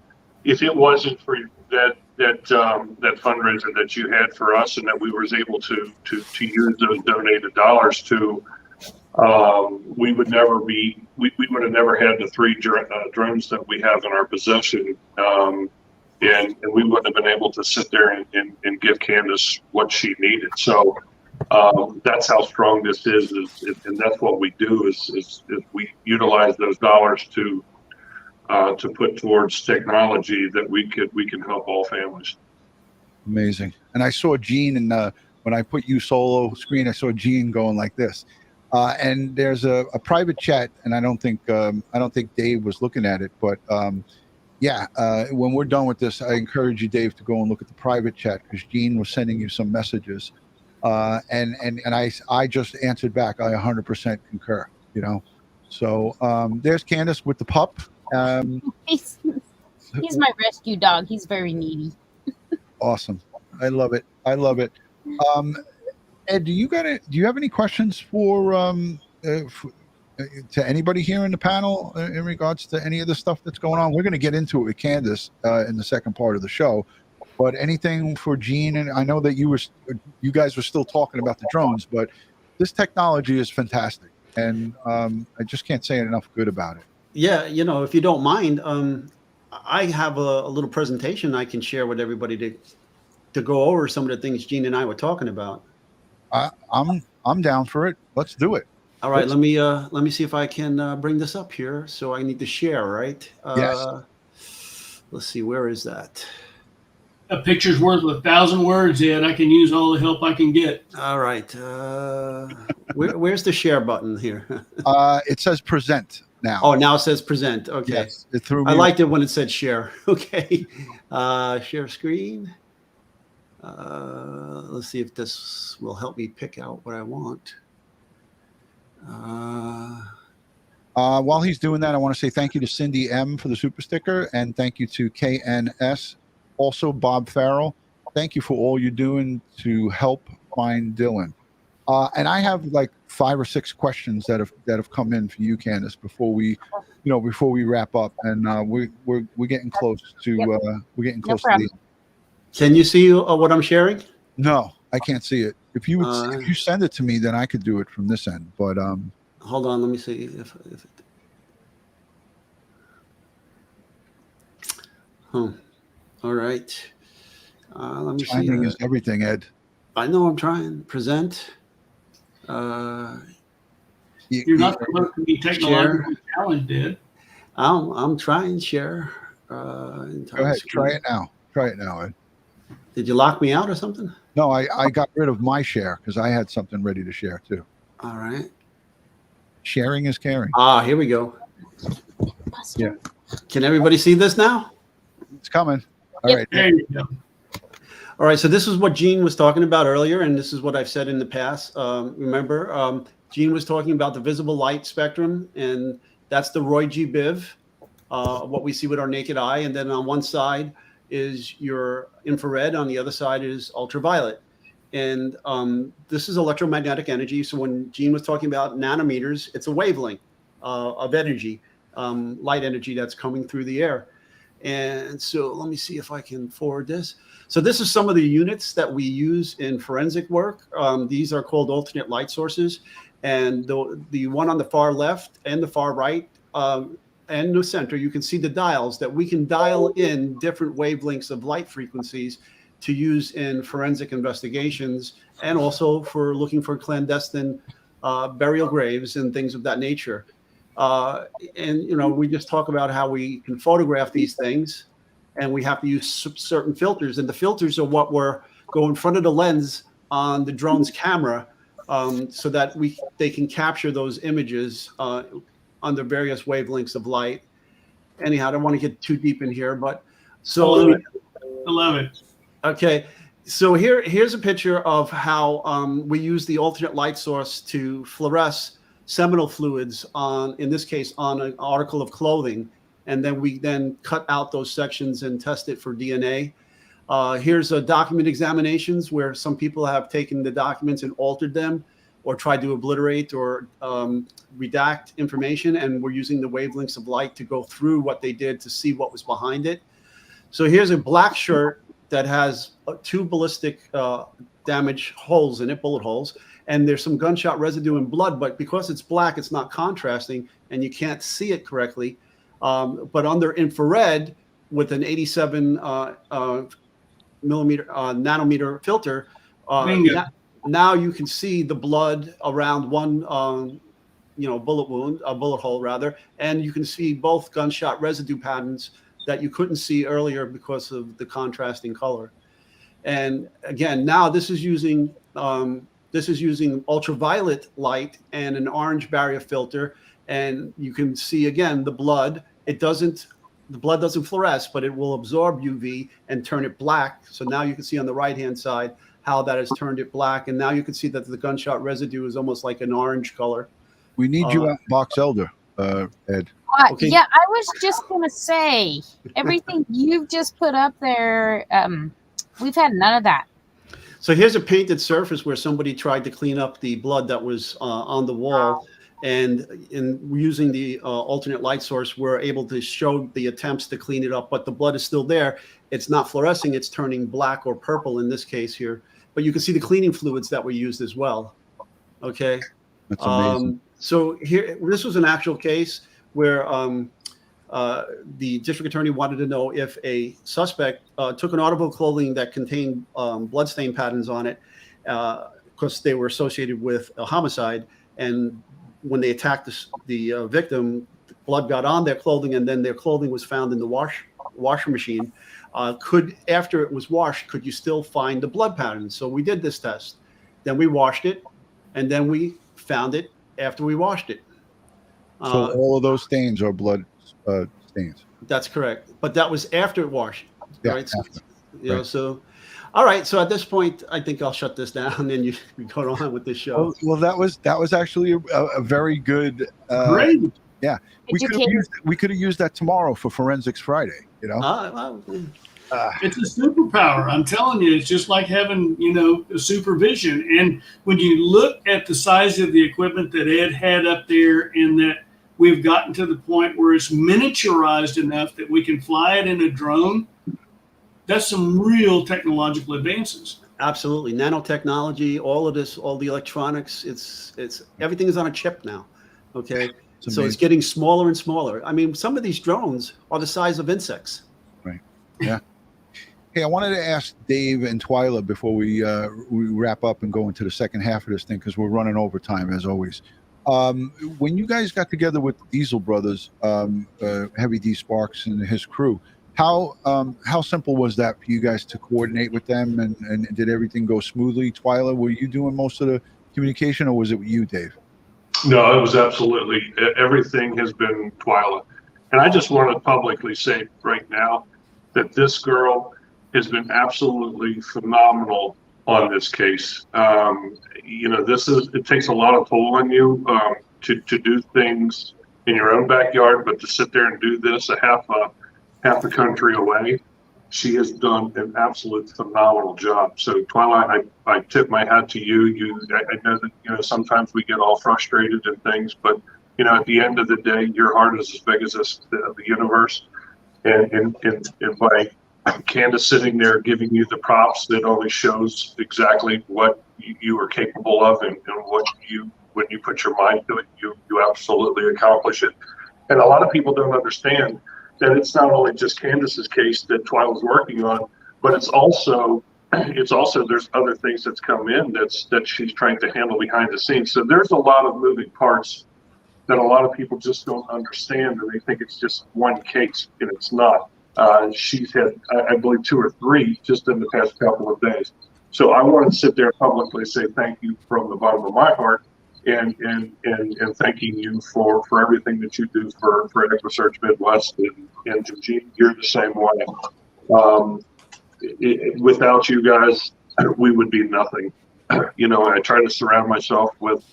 Speaker 9: if it wasn't for that fundraiser that you had for us, and that we was able to use those donated dollars to, we would have never had the 3 drones that we have in our possession, and we wouldn't have been able to sit there and give Candace what she needed. So that's how strong this is, and that's what we do is we utilize those dollars to put towards technology that we can help all families.
Speaker 1: amazing. And I saw Gene, and when I put you solo screen, I saw Gene going like this. And there's a private chat, and I don't think Dave was looking at it, but when we're done with this, I encourage you, Dave, to go and look at the private chat, because Gene was sending you some messages, and I just answered back. I 100% concur. So there's Candace with the pup.
Speaker 7: He's my rescue dog. He's very needy.
Speaker 1: Awesome. I love it. Ed, do you have any questions to anybody here in the panel in regards to any of the stuff that's going on? We're going to get into it with Candace in the second part of the show, but anything for Gene? And I know that you guys were still talking about the drones, but this technology is fantastic, and I just can't say enough good about it.
Speaker 2: Yeah, if you don't mind, I have a little presentation I can share with everybody to go over some of the things Gene and I were talking about.
Speaker 1: I'm down for it. Let's do it.
Speaker 2: All right, let me see if I can bring this up here. So I need to share, right?
Speaker 1: Yes.
Speaker 2: Let's see, where is that?
Speaker 11: A picture's worth 1,000 words, Ed. I can use all the help I can get.
Speaker 2: All right. Where's the share button here?
Speaker 1: It says present now.
Speaker 2: Oh, now it says present. Okay.
Speaker 1: Yes, it threw me.
Speaker 2: I liked it when it said share. Okay. Share screen. Let's see if this will help me pick out what I want.
Speaker 1: While he's doing that, I want to say thank you to Cindy M for the super sticker, and thank you to KNS, also Bob Farrell. Thank you for all you're doing to help find Dylan. And I have like 5 or 6 questions that have come in for you, Candace, before we wrap up, and we're getting close to we're getting close to the.
Speaker 2: Can you see what I'm sharing?
Speaker 1: No, I can't see it. If you send it to me, then I could do it from this end. But
Speaker 2: hold on, let me see if it. All right. Let me see.
Speaker 1: Timing is everything, Ed.
Speaker 2: I know I'm trying. Present.
Speaker 11: You're not supposed to be technologically challenged, Ed.
Speaker 2: I'm trying share.
Speaker 1: Go ahead. Try it now, Ed.
Speaker 2: Did you lock me out or something?
Speaker 1: No, I got rid of my share because I had something ready to share too.
Speaker 2: All right.
Speaker 1: Sharing is caring.
Speaker 2: Here we go.
Speaker 1: Yeah.
Speaker 2: Can everybody see this now?
Speaker 1: It's coming. All right.
Speaker 11: There you go.
Speaker 2: All right. So this is what Gene was talking about earlier, and this is what I've said in the past. Remember, Gene was talking about the visible light spectrum, and that's the Roy G. Biv, what we see with our naked eye. And then on one side is your infrared, on the other side is ultraviolet. And this is electromagnetic energy. So when Gene was talking about nanometers, it's a wavelength of energy, light energy that's coming through the air. And so let me see if I can forward this. So this is some of the units that we use in forensic work. These are called alternate light sources. And the one on the far left and the far right and the center, you can see the dials that we can dial in different wavelengths of light frequencies to use in forensic investigations, and also for looking for clandestine burial graves and things of that nature. And we just talk about how we can photograph these things, and we have to use certain filters, and the filters are what go in front of the lens on the drone's camera, so that they can capture those images under various wavelengths of light. Anyhow, I don't want to get too deep in here, but so
Speaker 11: I love it.
Speaker 2: Okay, so here's a picture of how we use the alternate light source to fluoresce seminal fluids in this case, on an article of clothing, and then we cut out those sections and test it for DNA. Here's document examinations where some people have taken the documents and altered them or tried to obliterate or redact information, and we're using the wavelengths of light to go through what they did to see what was behind it. So here's a black shirt that has 2 ballistic damage holes in it, bullet holes, and there's some gunshot residue and blood, but because it's black, it's not contrasting, and you can't see it correctly. But under infrared, with an 87 millimeter nanometer filter, now you can see the blood around one bullet hole rather, and you can see both gunshot residue patterns that you couldn't see earlier because of the contrasting color. And again, now this is using ultraviolet light and an orange barrier filter, and you can see again the blood. The blood doesn't fluoresce, but it will absorb UV and turn it black. So now you can see on the right-hand side how that has turned it black. And now you can see that the gunshot residue is almost like an orange color.
Speaker 1: We need you at Boxelder, Ed.
Speaker 2: Okay.
Speaker 7: Yeah, I was just going to say, everything you've just put up there, we've had none of that.
Speaker 2: So here's a painted surface where somebody tried to clean up the blood that was on the wall. And in using the alternate light source, we're able to show the attempts to clean it up, but the blood is still there. It's not fluorescing, it's turning black or purple in this case here. But you can see the cleaning fluids that were used as well. Okay.
Speaker 1: That's amazing.
Speaker 2: So here, this was an actual case where the district attorney wanted to know if a suspect took an article of clothing that contained bloodstain patterns on it, because they were associated with a homicide, and when they attacked the victim, blood got on their clothing, and then their clothing was found in the washer machine. After it was washed, could you still find the blood patterns? So we did this test. Then we washed it, and then we found it after we washed it.
Speaker 1: So all of those stains are blood stains.
Speaker 2: That's correct. But that was after it washed.
Speaker 1: Yeah,
Speaker 2: right?
Speaker 1: after.
Speaker 2: So, so all right. So at this point, I think I'll shut this down, and you can go on with this show.
Speaker 1: Well, that was actually a very good.
Speaker 11: Great.
Speaker 1: Yeah, we could have used that tomorrow for Forensics Friday. You know.
Speaker 11: It's a superpower. I'm telling you, it's just like having, a supervision. And when you look at the size of the equipment that Ed had up there, and that we've gotten to the point where it's miniaturized enough that we can fly it in a drone, that's some real technological advances.
Speaker 2: Absolutely. Nanotechnology, all of this, all the electronics, it's everything is on a chip now. Okay. So it's getting smaller and smaller. I mean, some of these drones are the size of insects.
Speaker 1: Right. Yeah. Hey, I wanted to ask Dave and Twila before we wrap up and go into the second half of this thing, because we're running over time as always. When you guys got together with the Diesel brothers, Heavy D Sparks and his crew, how simple was that for you guys to coordinate with them, and did everything go smoothly? Twila, were you doing most of the communication, or was it you, Dave?
Speaker 9: No, it was absolutely, everything has been Twila. And I just want to publicly say right now that this girl has been absolutely phenomenal on this case. It takes a lot of toll on you to do things in your own backyard, but to sit there and do this half a country away, she has done an absolute phenomenal job. So Twila, I tip my hat to you. I know that sometimes we get all frustrated and things, but at the end of the day, your heart is as big as the universe, and by Candace sitting there giving you the props, that only shows exactly what you are capable of, and when you put your mind to it, you absolutely accomplish it. And a lot of people don't understand that it's not only just Candace's case that Twila's working on, but it's also there's other things that's come in that she's trying to handle behind the scenes. So there's a lot of moving parts that a lot of people just don't understand, and they think it's just one case, and it's not. She's had, I believe, 2 or 3 just in the past couple of days. So I want to sit there publicly and say thank you from the bottom of my heart, and thanking you for everything that you do for EquuSearch Midwest, and Gene, you're the same way. Without you guys, we would be nothing. And I try to surround myself with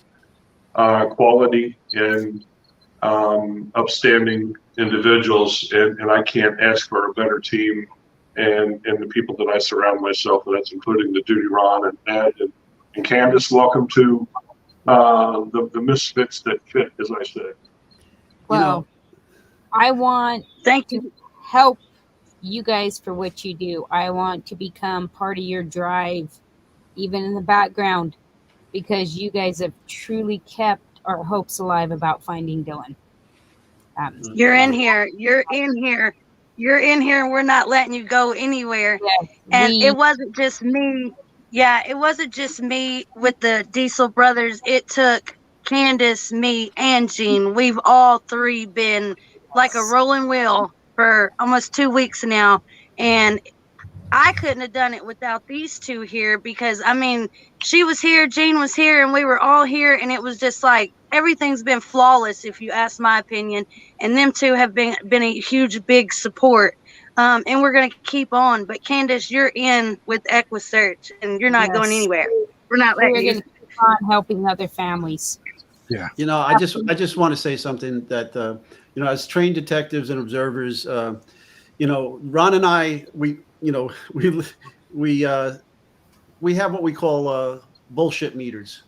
Speaker 9: quality and upstanding individuals, and I can't ask for a better team and the people that I surround myself with. That's including the DutyRon and Ed and Candace. Welcome to the misfits that fit, as I say.
Speaker 7: Well, I want
Speaker 10: Thank
Speaker 7: to
Speaker 10: you.
Speaker 7: help you guys for what you do. I want to become part of your drive, even in the background, because you guys have truly kept our hopes alive about finding Dylan.
Speaker 10: You're in here. You're in here. You're in here, and we're not letting you go anywhere.
Speaker 7: Yes,
Speaker 10: And it wasn't just me. Yeah, it wasn't just me with the Diesel brothers. It took Candace, me, and Gene. We've all three been like a rolling wheel for almost 2 weeks now. And I couldn't have done it without these two here, because I mean, she was here, Gene was here, and we were all here, and it was just like everything's been flawless, if you ask my opinion. And them two have been a huge, big support. And we're gonna keep on. But Candace, you're in with EquuSearch, and you're not going anywhere. We're not letting
Speaker 7: We're
Speaker 10: you.
Speaker 7: going to keep on helping other families.
Speaker 1: Yeah.
Speaker 2: You know, I just want to say something that, you know, as trained detectives and observers, you know, Ron and I, we have what we call bullshit meters,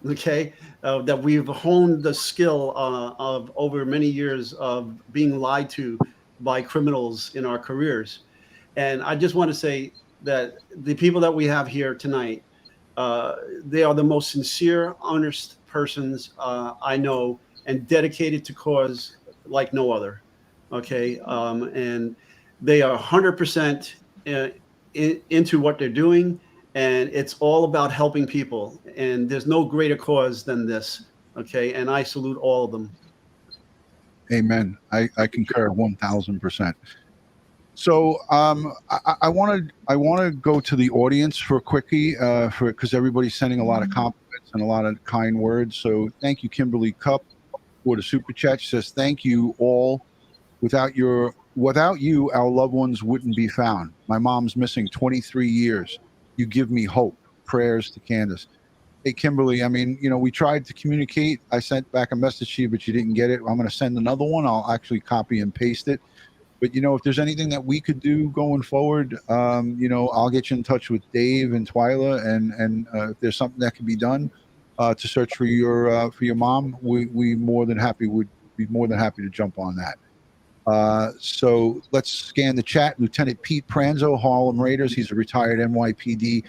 Speaker 2: okay? That we've honed the skill of over many years of being lied to by criminals in our careers. And I just want to say that the people that we have here tonight, they are the most sincere, honest persons I know, and dedicated to cause like no other, okay? And they are 100% into what they're doing, and it's all about helping people. And there's no greater cause than this, okay? And I salute all of them.
Speaker 1: Amen. I concur 1,000%. So I want to go to the audience for a quickie, because everybody's sending a lot of compliments and a lot of kind words. So thank you, Kimberly Cup, for the super chat. She says, thank you all. Without you, our loved ones wouldn't be found. My mom's missing 23 years. You give me hope. Prayers to Candace. Hey, Kimberly, I mean, you know, we tried to communicate. I sent back a message to you, but you didn't get it. I'm going to send another one. I'll actually copy and paste it. But, you know, if there's anything that we could do going forward, you know, I'll get you in touch with Dave and Twila. And if there's something that can be done to search for your mom, we would be more than happy to jump on that. So let's scan the chat. Lieutenant Pete Pranzo, Harlem Raiders. He's a retired NYPD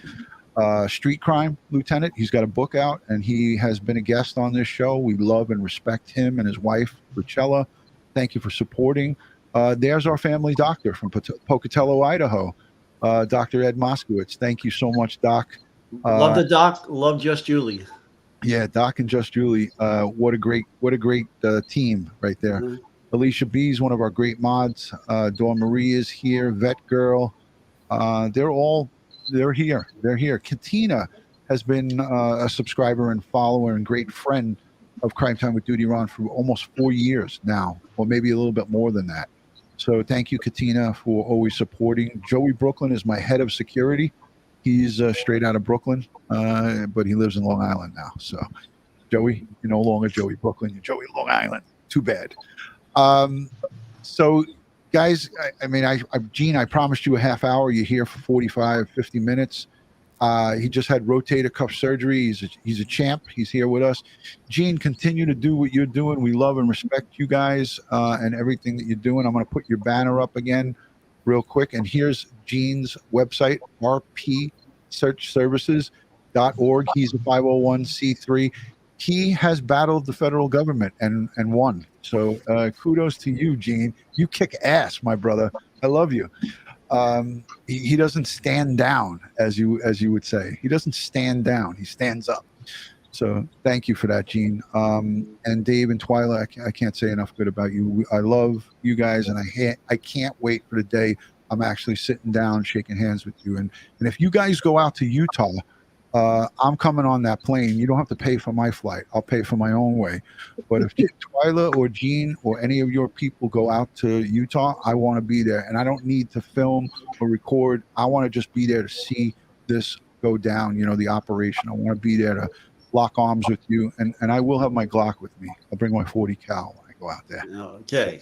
Speaker 1: street crime lieutenant. He's got a book out, and he has been a guest on this show. We love and respect him and his wife, Richella. Thank you for supporting. There's our family doctor from Pocatello, Idaho, Dr. Ed Moskowitz. Thank you so much, Doc.
Speaker 2: Love the doc. Love Just Julie.
Speaker 1: Yeah, Doc and Just Julie. What a great team right there. Mm-hmm. Alicia B is one of our great mods. Dawn Marie is here. Vet Girl. They're here. Katina has been a subscriber and follower and great friend of Crime Time with DutyRon for almost 4 years now, or maybe a little bit more than that. So thank you, Katina, for always supporting. Joey Brooklyn is my head of security. He's straight out of Brooklyn, but he lives in Long Island now. So, Joey, you're no longer Joey Brooklyn. You're Joey Long Island. Too bad. So, guys, Gene, I promised you a half hour. You're here for 45, 50 minutes. He just had rotator cuff surgery. He's a champ. He's here with us. Gene, continue to do what you're doing. We love and respect you guys and everything that you're doing. I'm going to put your banner up again real quick. And here's Gene's website, rpsearchservices.org. He's a 501c3. He has battled the federal government and won. So kudos to you, Gene. You kick ass, my brother. I love you. He doesn't stand down, as you would say. He doesn't stand down. He stands up. So thank you for that, Gene. And Dave and Twila, I can't say enough good about you. I love you guys, and I can't wait for the day I'm actually sitting down, shaking hands with you. And if you guys go out to Utah, I'm coming on that plane. You don't have to pay for my flight. I'll pay for my own way. But if Twila or Gene or any of your people go out to Utah, I want to be there. And I don't need to film or record. I want to just be there to see this go down, the operation. I want to be there to lock arms with you. And I will have my Glock with me. I'll bring my 40 cal when I go out there.
Speaker 2: Okay.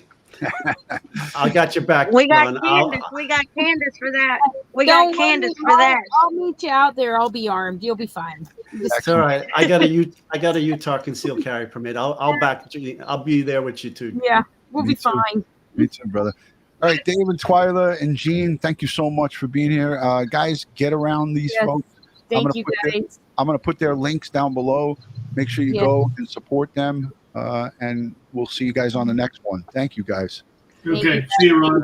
Speaker 2: I got your back,
Speaker 10: We got
Speaker 2: Ron. I'll-
Speaker 10: Candace. We got Candace for that. We
Speaker 7: Don't
Speaker 10: got
Speaker 7: worry,
Speaker 10: Candace for that.
Speaker 7: I'll meet you out there. I'll be armed. You'll be fine.
Speaker 2: It's all right. I got a Utah concealed carry permit. I'll back you. I'll be there with you too.
Speaker 7: Yeah, we'll
Speaker 1: Me
Speaker 7: be
Speaker 1: too.
Speaker 7: fine.
Speaker 1: Me too, brother. All right, Dave and Twila and Gene, thank you so much for being here. Guys, get around these
Speaker 7: Yes.
Speaker 1: folks.
Speaker 7: Thank you, guys.
Speaker 1: I'm going to put their links down below. Make sure you
Speaker 7: Yeah.
Speaker 1: go and support them. And we'll see you guys on the next one. Thank you, guys.
Speaker 11: Okay. See you, Ron.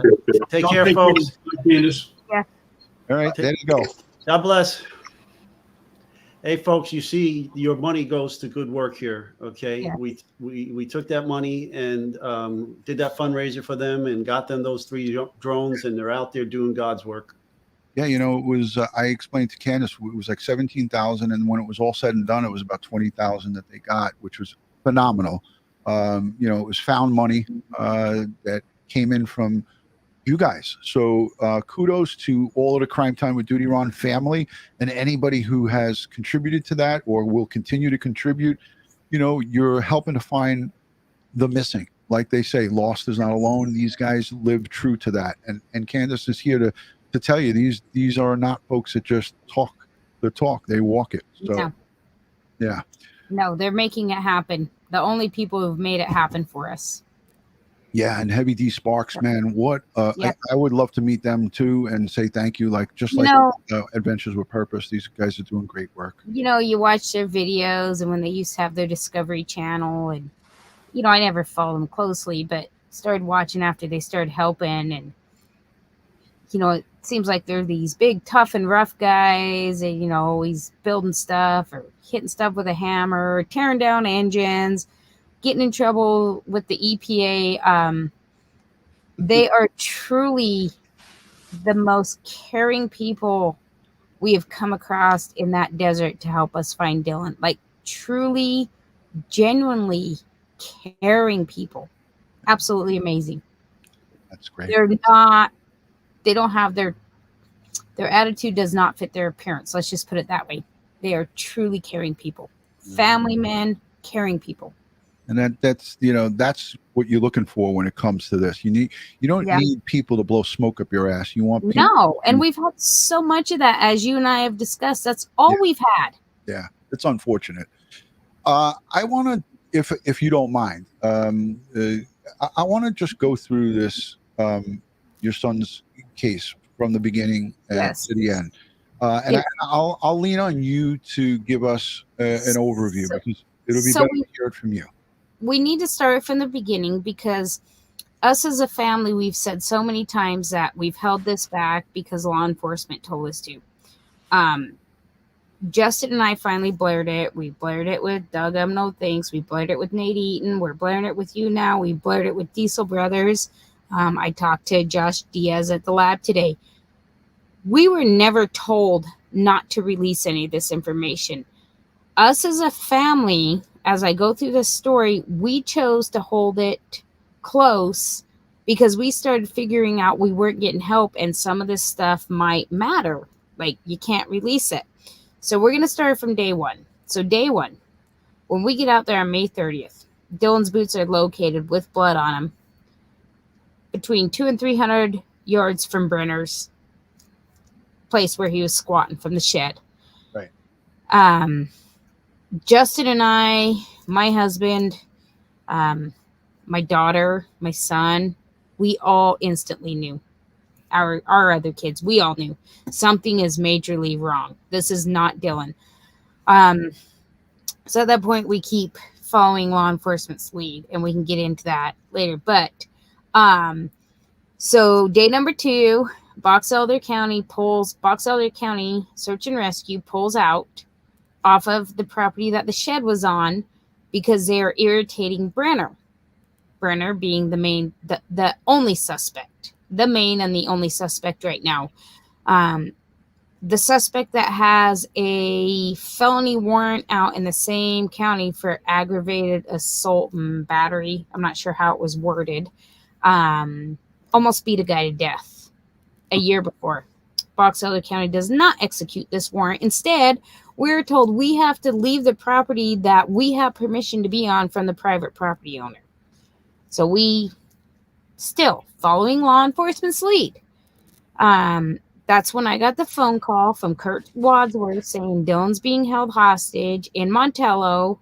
Speaker 2: Take
Speaker 11: Y'all
Speaker 2: care,
Speaker 11: take
Speaker 2: folks.
Speaker 11: Candace.
Speaker 1: All right, there you go.
Speaker 2: God bless. Hey, folks, you see, your money goes to good work here. Okay,
Speaker 7: Yeah.
Speaker 2: we took that money and did that fundraiser for them and got them those 3 drones, and they're out there doing God's work.
Speaker 1: Yeah, you know, it was, I explained to Candace, it was like 17,000. And when it was all said and done, it was about 20,000 that they got, which was phenomenal. You know, it was found money that came in from you guys. So kudos to all of the Crime Time with DutyRon family and anybody who has contributed to that or will continue to contribute. You know, you're helping to find the missing. Like they say, lost is not alone. These guys live true to that. And Candace is here to tell you these are not folks that just talk the talk. They walk it. So
Speaker 7: No.
Speaker 1: yeah.
Speaker 7: No, they're making it happen. The only people who've made it happen for us.
Speaker 1: Yeah, and Heavy D Sparks, man, what
Speaker 7: Yep.
Speaker 1: I would love to meet them too and say thank you. Like just like Adventures with Purpose, these guys are doing great work.
Speaker 7: You know, you watch their videos and when they used to have their Discovery Channel, and you know, I never followed them closely, but started watching after they started helping. And you know, it seems like they're these big, tough and rough guys, and you know, always building stuff or hitting stuff with a hammer, tearing down engines, getting in trouble with the EPA. They are truly the most caring people we have come across in that desert to help us find Dylan. Like truly, genuinely caring people. Absolutely amazing.
Speaker 1: That's great.
Speaker 7: They don't have their attitude does not fit their appearance. Let's just put it that way. They are truly caring people. Family men, caring people.
Speaker 1: And that's you know, that's what you're looking for when it comes to this. You don't need people to blow smoke up your ass. You want people.
Speaker 7: No, and we've had so much of that, as you and I have discussed. That's all we've had.
Speaker 1: Yeah, it's unfortunate. I want to, if you don't mind, I want to just go through this your son's case from the beginning to the end, and I'll lean on you to give us an overview because it'll be better to hear it from you.
Speaker 7: We need to start from the beginning because us as a family, we've said so many times that we've held this back because law enforcement told us to. Justin and I finally blared it. We blared it with Doug No Thanks. We blared it with Nate Eaton. We're blaring it with you now. We blared it with Diesel Brothers. I talked to Josh Diaz at the lab today. We were never told not to release any of this information. Us as a family, as I go through this story, we chose to hold it close because we started figuring out we weren't getting help and some of this stuff might matter. Like you can't release it. So we're going to start from day one. So day one, when we get out there on May 30th, Dylan's boots are located with blood on them between 200 and 300 yards from Brenner's place where he was squatting from the shed.
Speaker 1: Right.
Speaker 7: Justin and I, my husband, my daughter, my son, we all instantly knew. Our other kids, we all knew something is majorly wrong. This is not Dylan. So at that point, we keep following law enforcement's lead, and we can get into that later. But so day number 2, Boxelder County Search and Rescue pulls out off of the property that the shed was on because they are irritating Brenner. Brenner being the only suspect, the main and the only suspect right now. The suspect that has a felony warrant out in the same county for aggravated assault and battery. I'm not sure how it was worded. Almost beat a guy to death a year before. Boxelder County does not execute this warrant. Instead, we're told we have to leave the property that we have permission to be on from the private property owner. So we Still following law enforcement's lead. That's when I got the phone call from Kurt Wadsworth saying Dylan's being held hostage in Montello,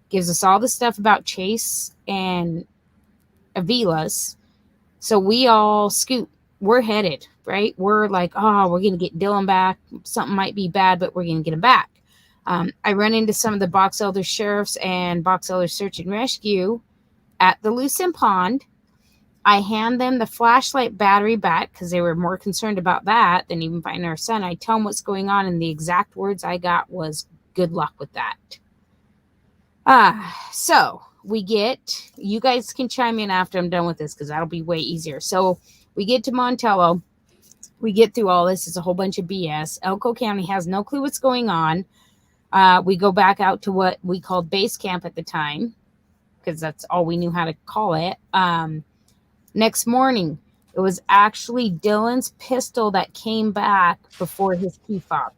Speaker 7: gives us all the stuff about Chase and Avila's. So we all scoot. We're headed, right? We're like, oh, we're going to get Dylan back. Something might be bad, but we're going to get him back. I run into some of the Boxelder sheriffs and Boxelder search and rescue at the Lucin Pond. I hand them the flashlight battery back because they were more concerned about that than even finding our son. I tell them what's going on, and the exact words I got was, good luck with that. So we get, you guys can chime in after I'm done with this because that'll be way easier. So we get to Montello. We get through all this. It's a whole bunch of BS. Elko County has no clue what's going on. We go back out to what we called base camp at the time because that's all we knew how to call it. Next morning, it was actually Dylan's pistol that came back before his key fob.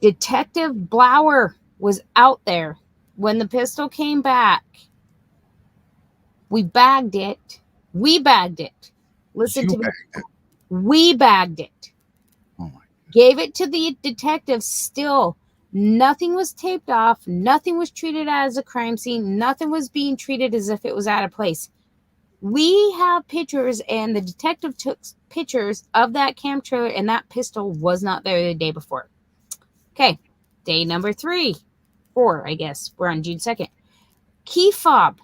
Speaker 7: Detective Blauer was out there. When the pistol came back, we bagged it. We bagged it. Listen to me. We bagged it.
Speaker 1: Oh my.
Speaker 7: Gave it to the detective. Still, nothing was taped off. Nothing was treated as a crime scene. Nothing was being treated as if it was out of place. We have pictures, and the detective took pictures of that camp trailer, and that pistol was not there the day before. Okay, day number 4, I guess. We're on June 2nd. Key fob.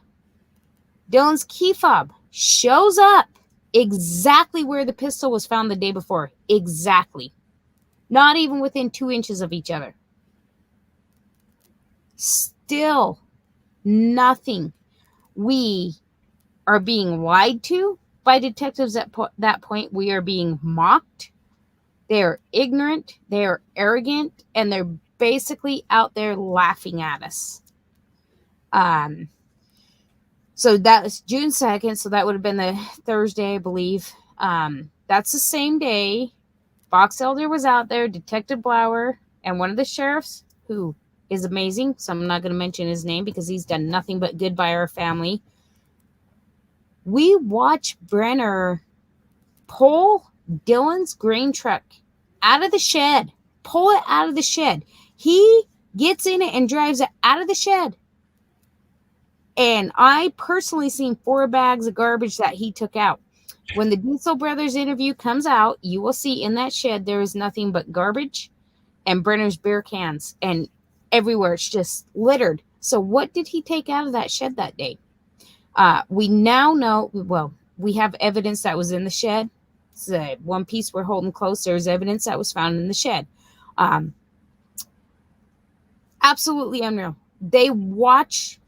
Speaker 7: Dylan's key fob shows up exactly where the pistol was found the day before. Exactly. Not even within 2 inches of each other. Still nothing. We are being lied to by detectives at that point. We are being mocked. They're ignorant. They're arrogant. And they're basically out there laughing at us. So that was June 2nd. So that would have been the Thursday, I believe. That's the same day. Boxelder was out there, Detective Blauer, and one of the sheriffs, who is amazing. So I'm not going to mention his name because he's done nothing but good by our family. We watch Brenner pull Dylan's grain truck out of the shed. Pull it out of the shed. He gets in it and drives it out of the shed. And I personally seen 4 bags of garbage that he took out. When the Diesel Brothers interview comes out, you will see in that shed there is nothing but garbage and Brenner's beer cans. And everywhere it's just littered. So what did he take out of that shed that day? We now know, well, we have evidence that was in the shed. It's one piece we're holding close. There's evidence that was found in the shed. Absolutely unreal. They watch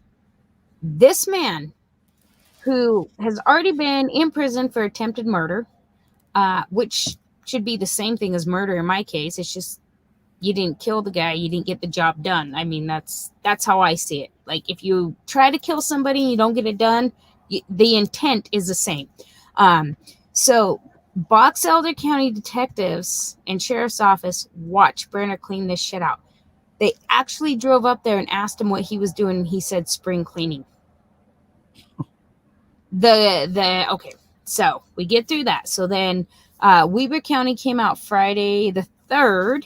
Speaker 7: this man who has already been in prison for attempted murder, which should be the same thing as murder in my case. It's just you didn't kill the guy, you didn't get the job done. I mean, that's how I see it. Like, if you try to kill somebody and you don't get it done, the intent is the same. So Boxelder County detectives and sheriff's office watched Brenner clean this shit out. They actually drove up there and asked him what he was doing, and he said spring cleaning. Okay, so we get through that. So then Weber County came out Friday the 3rd.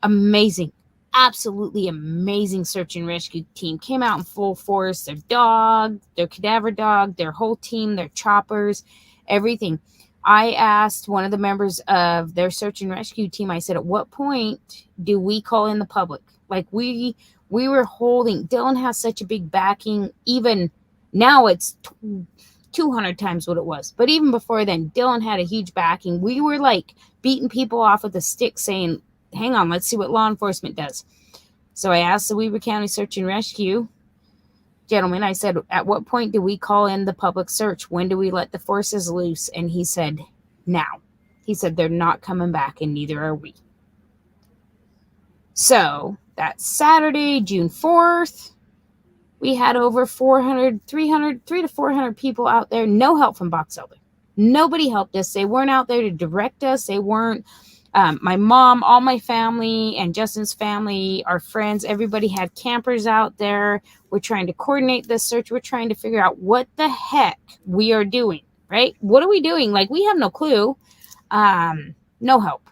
Speaker 7: Amazing, absolutely amazing search and rescue team came out in full force. Their dog, their cadaver dog, their whole team, their choppers, everything. I asked one of the members of their search and rescue team, I said, at what point do we call in the public? Like, we were holding, Dylan has such a big backing. Even now it's 200 times what it was. But even before then, Dylan had a huge backing. We were like beating people off with a stick saying, hang on, let's see what law enforcement does. So I asked the Weber County Search and Rescue gentleman, I said, at what point do we call in the public search? When do we let the forces loose? And he said, now. He said, they're not coming back, and neither are we. So that Saturday, June 4th, we had over 300 to 400 people out there. No help from Boxelder. Nobody helped us. They weren't out there to direct us. They weren't My mom, all my family, and Justin's family, our friends, everybody had campers out there. We're trying to coordinate this search. We're trying to figure out what the heck we are doing, right? What are we doing? Like, we have no clue. No help.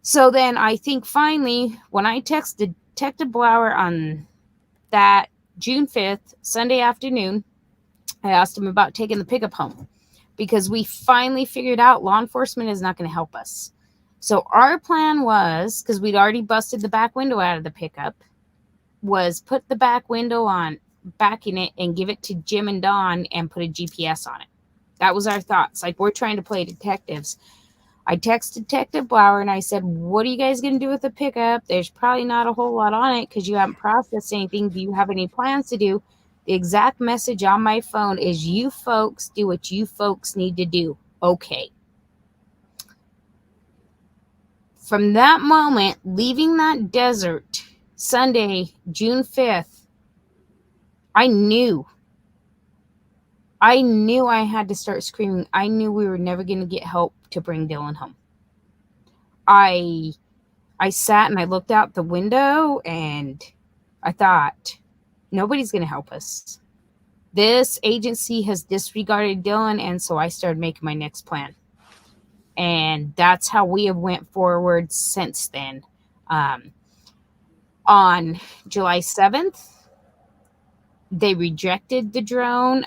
Speaker 7: So then I think finally, when I texted Detective Blower on that June 5th, Sunday afternoon, I asked him about taking the pickup home because we finally figured out law enforcement is not going to help us. So our plan was, because we'd already busted the back window out of the pickup, was put the back window on, back in it, and give it to Jim and Don and put a GPS on it. That was our thoughts. Like, we're trying to play detectives. I texted Detective Blower and I said, what are you guys going to do with the pickup? There's probably not a whole lot on it because you haven't processed anything. Do you have any plans to do? The exact message on my phone is, you folks do what you folks need to do. Okay. From that moment, leaving that desert, Sunday, June 5th, I knew I had to start screaming. I knew we were never going to get help to bring Dylan home. I sat and I looked out the window and I thought, nobody's going to help us. This agency has disregarded Dylan, and so I started making my next plan. And that's how we have went forward since then. On July 7th, they rejected the drone.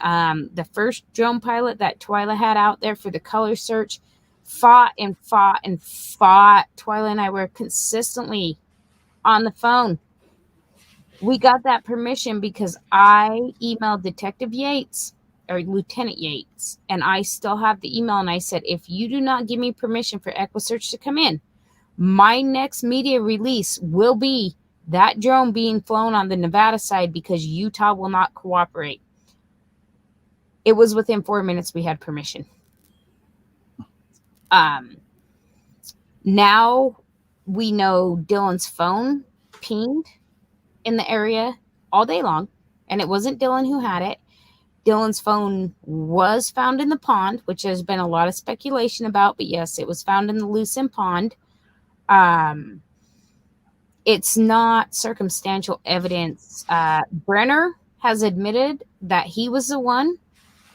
Speaker 7: The first drone pilot that Twila had out there for the color search fought and fought and fought. Twila and I were consistently on the phone. We got that permission because I emailed Detective Yates, or Lieutenant Yates, and I still have the email, and I said, if you do not give me permission for EquuSearch to come in, my next media release will be that drone being flown on the Nevada side because Utah will not cooperate. It was within 4 minutes we had permission. Now we know Dylan's phone pinged in the area all day long, and it wasn't Dylan who had it. Dylan's phone was found in the pond, which there's been a lot of speculation about, but yes, it was found in the Lucin pond. It's not circumstantial evidence. Brenner has admitted that he was the one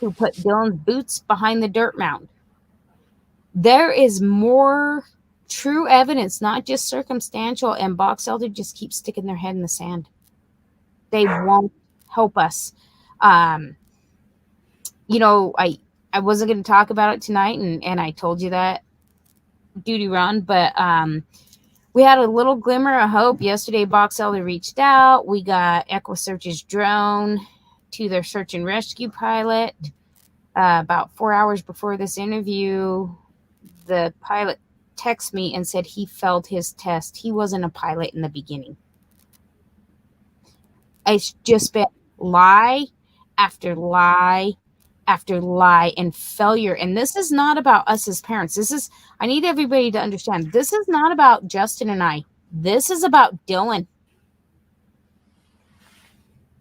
Speaker 7: who put Dylan's boots behind the dirt mound. There is more true evidence, not just circumstantial, and Boxelder just keeps sticking their head in the sand. They won't help us. You know, I wasn't going to talk about it tonight, and I told you that, DutyRon, but we had a little glimmer of hope. Yesterday, Boxelder reached out. We got EquuSearch's drone to their search and rescue pilot. About 4 hours before this interview, the pilot texted me and said he failed his test. He wasn't a pilot in the beginning. It's just been lie after lie after lie and failure. And this is not about us as parents. I need everybody to understand, this is not about Justin and I. This is about Dylan.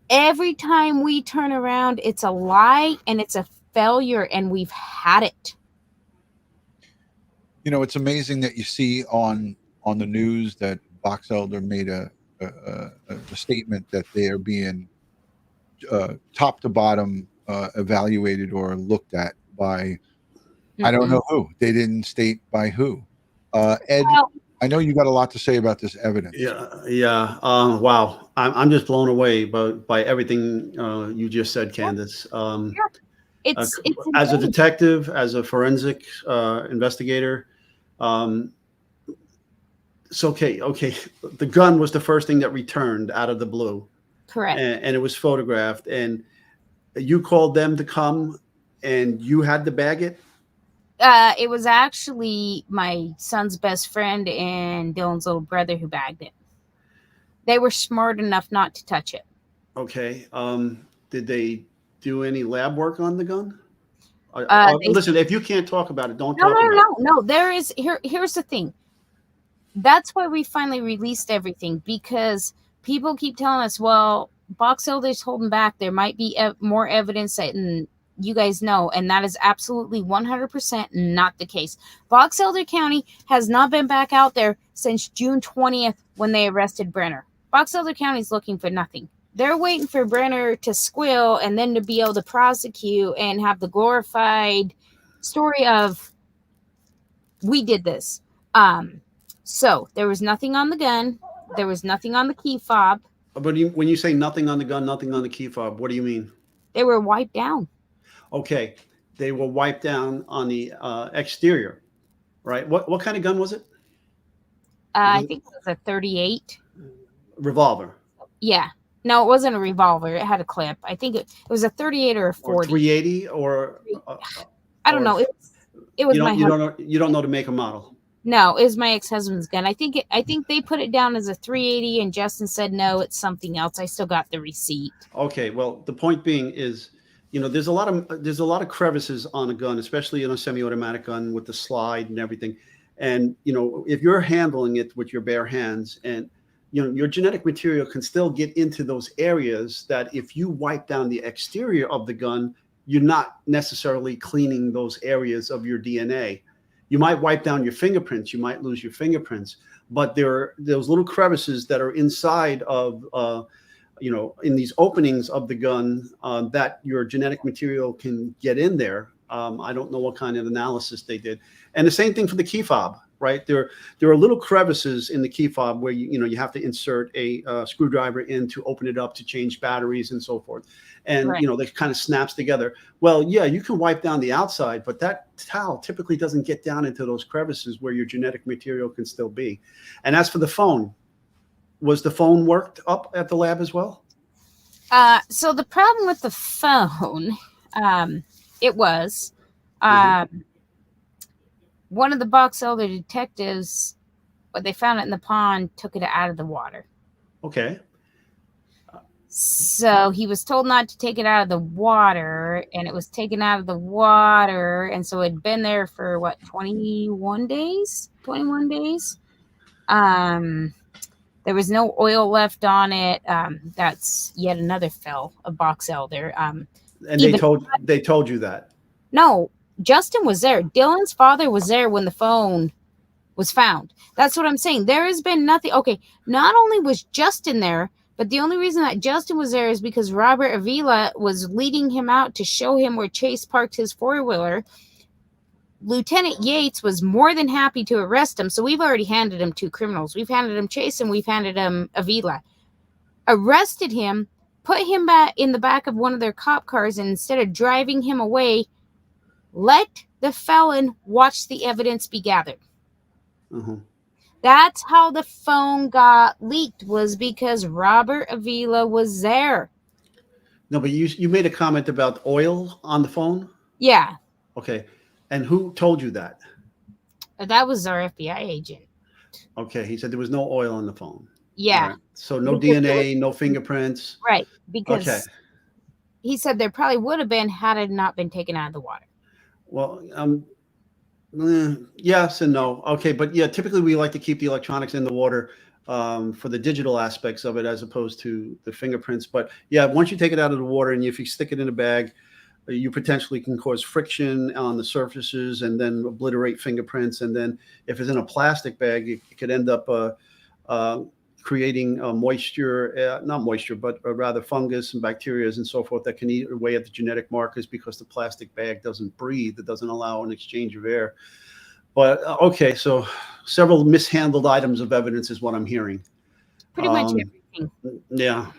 Speaker 7: Every time we turn around, it's a lie and it's a failure, and we've had it.
Speaker 1: You know, it's amazing that you see on the news that Boxelder made a statement that they are being top to bottom evaluated or looked at by I don't know who. They didn't state by who. Ed, I know you got a lot to say about this evidence.
Speaker 2: Yeah. Wow, I'm just blown away by everything you just said, Candace. It's as a detective, as a forensic investigator. It's okay. The gun was the first thing that returned out of the blue.
Speaker 7: Correct.
Speaker 2: And it was photographed, and you called them to come, and you had to bag it.
Speaker 7: It was actually my son's best friend and Dylan's little brother who bagged it. They were smart enough not to touch it.
Speaker 2: Okay. Did they do any lab work on the gun? Listen, if you can't talk about it, don't talk about it.
Speaker 7: No. Here's the thing. That's why we finally released everything, because people keep telling us, well, Boxelder's holding back. There might be more evidence you guys know, and that is absolutely 100% not the case. Boxelder County has not been back out there since June 20th when they arrested Brenner. Boxelder County is looking for nothing. They're waiting for Brenner to squeal and then to be able to prosecute and have the glorified story of, we did this. So there was nothing on the gun. There was nothing on the key fob.
Speaker 2: But when you say nothing on the gun, nothing on the key fob, what do you mean?
Speaker 7: They were wiped down.
Speaker 2: Okay, they were wiped down on the exterior, right? What kind of gun was it?
Speaker 7: I think it was a 38.
Speaker 2: Revolver.
Speaker 7: Yeah. No, it wasn't a revolver. It had a clip. I think it was a 38 or a 40.
Speaker 2: Or 380 or
Speaker 7: I don't know. It was my
Speaker 2: you don't know to make a model.
Speaker 7: No, it was my ex-husband's gun. I think they put it down as a 380 and Justin said no, it's something else. I still got the receipt.
Speaker 2: Okay, well, the point being is, there's a lot of crevices on a gun, especially in a semi-automatic gun with the slide and everything. And if you're handling it with your bare hands, and your genetic material can still get into those areas that if you wipe down the exterior of the gun, you're not necessarily cleaning those areas of your DNA. You might wipe down your fingerprints, you might lose your fingerprints, but there are those little crevices that are inside of, in these openings of the gun that your genetic material can get in there. I don't know what kind of analysis they did. And the same thing for the key fob, right? There are little crevices in the key fob where you have to insert a screwdriver in to open it up to change batteries and so forth. And,
Speaker 7: right.
Speaker 2: They kind of snaps together. Well, yeah, you can wipe down the outside, but that towel typically doesn't get down into those crevices where your genetic material can still be. And as for the phone, was the phone worked up at the lab as well?
Speaker 7: So the problem with the phone, it was one of the Boxelder detectives, when they found it in the pond, took it out of the water.
Speaker 2: Okay.
Speaker 7: So he was told not to take it out of the water, and it was taken out of the water, and so it'd been there for 21 days. There was no oil left on it. That's yet another fill of Boxelder.
Speaker 2: And they told you that?
Speaker 7: No, Justin was there. Dylan's father was there when the phone was found. That's what I'm saying. There has been nothing. Okay, not only was Justin there, but the only reason that Justin was there is because Robert Avila was leading him out to show him where Chase parked his four-wheeler. Lieutenant Yates was more than happy to arrest him. So we've already handed him 2 criminals. We've handed him Chase and we've handed him Avila. Arrested him, put him back in the back of one of their cop cars, and instead of driving him away, let the felon watch the evidence be gathered.
Speaker 2: Mm-hmm.
Speaker 7: That's how the phone got leaked, was because Robert Avila was there.
Speaker 2: No, but you made a comment about oil on the phone?
Speaker 7: Yeah.
Speaker 2: Okay. And who told you that?
Speaker 7: That was our FBI agent.
Speaker 2: Okay. He said there was no oil on the phone.
Speaker 7: Yeah.
Speaker 2: Right. So no DNA, no fingerprints.
Speaker 7: Right. Because he said there probably would have been had it not been taken out of the water.
Speaker 2: Well, yes and no. Okay. But yeah, typically we like to keep the electronics in the water for the digital aspects of it as opposed to the fingerprints. But yeah, once you take it out of the water and if you stick it in a bag, you potentially can cause friction on the surfaces and then obliterate fingerprints. And then if it's in a plastic bag, it could end up creating moisture, not moisture, but rather fungus and bacteria and so forth that can eat away at the genetic markers because the plastic bag doesn't breathe. It doesn't allow an exchange of air. But okay, so several mishandled items of evidence is what I'm hearing.
Speaker 7: Pretty much everything.
Speaker 2: Yeah.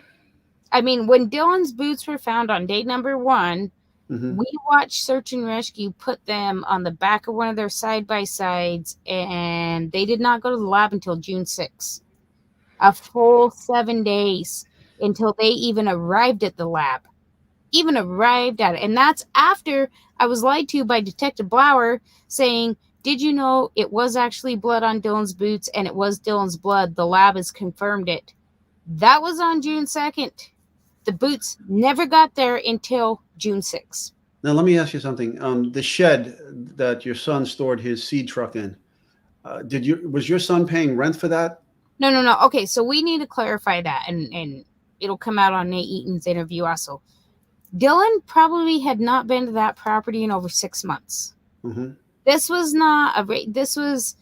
Speaker 7: I mean, when Dylan's boots were found on day number 1, we watched Search and Rescue put them on the back of one of their side-by-sides, and they did not go to the lab until June 6th. A full 7 days until they even arrived at the lab. Even arrived at it. And that's after I was lied to by Detective Blower saying, did you know it was actually blood on Dylan's boots and it was Dylan's blood? The lab has confirmed it. That was on June 2nd. The boots never got there until June 6th.
Speaker 2: Now, let me ask you something. The shed that your son stored his seed truck in, was your son paying rent for that?
Speaker 7: No. Okay, so we need to clarify that, and it'll come out on Nate Eaton's interview also. Dylan probably had not been to that property in over 6 months.
Speaker 2: Mm-hmm.
Speaker 7: This was not this was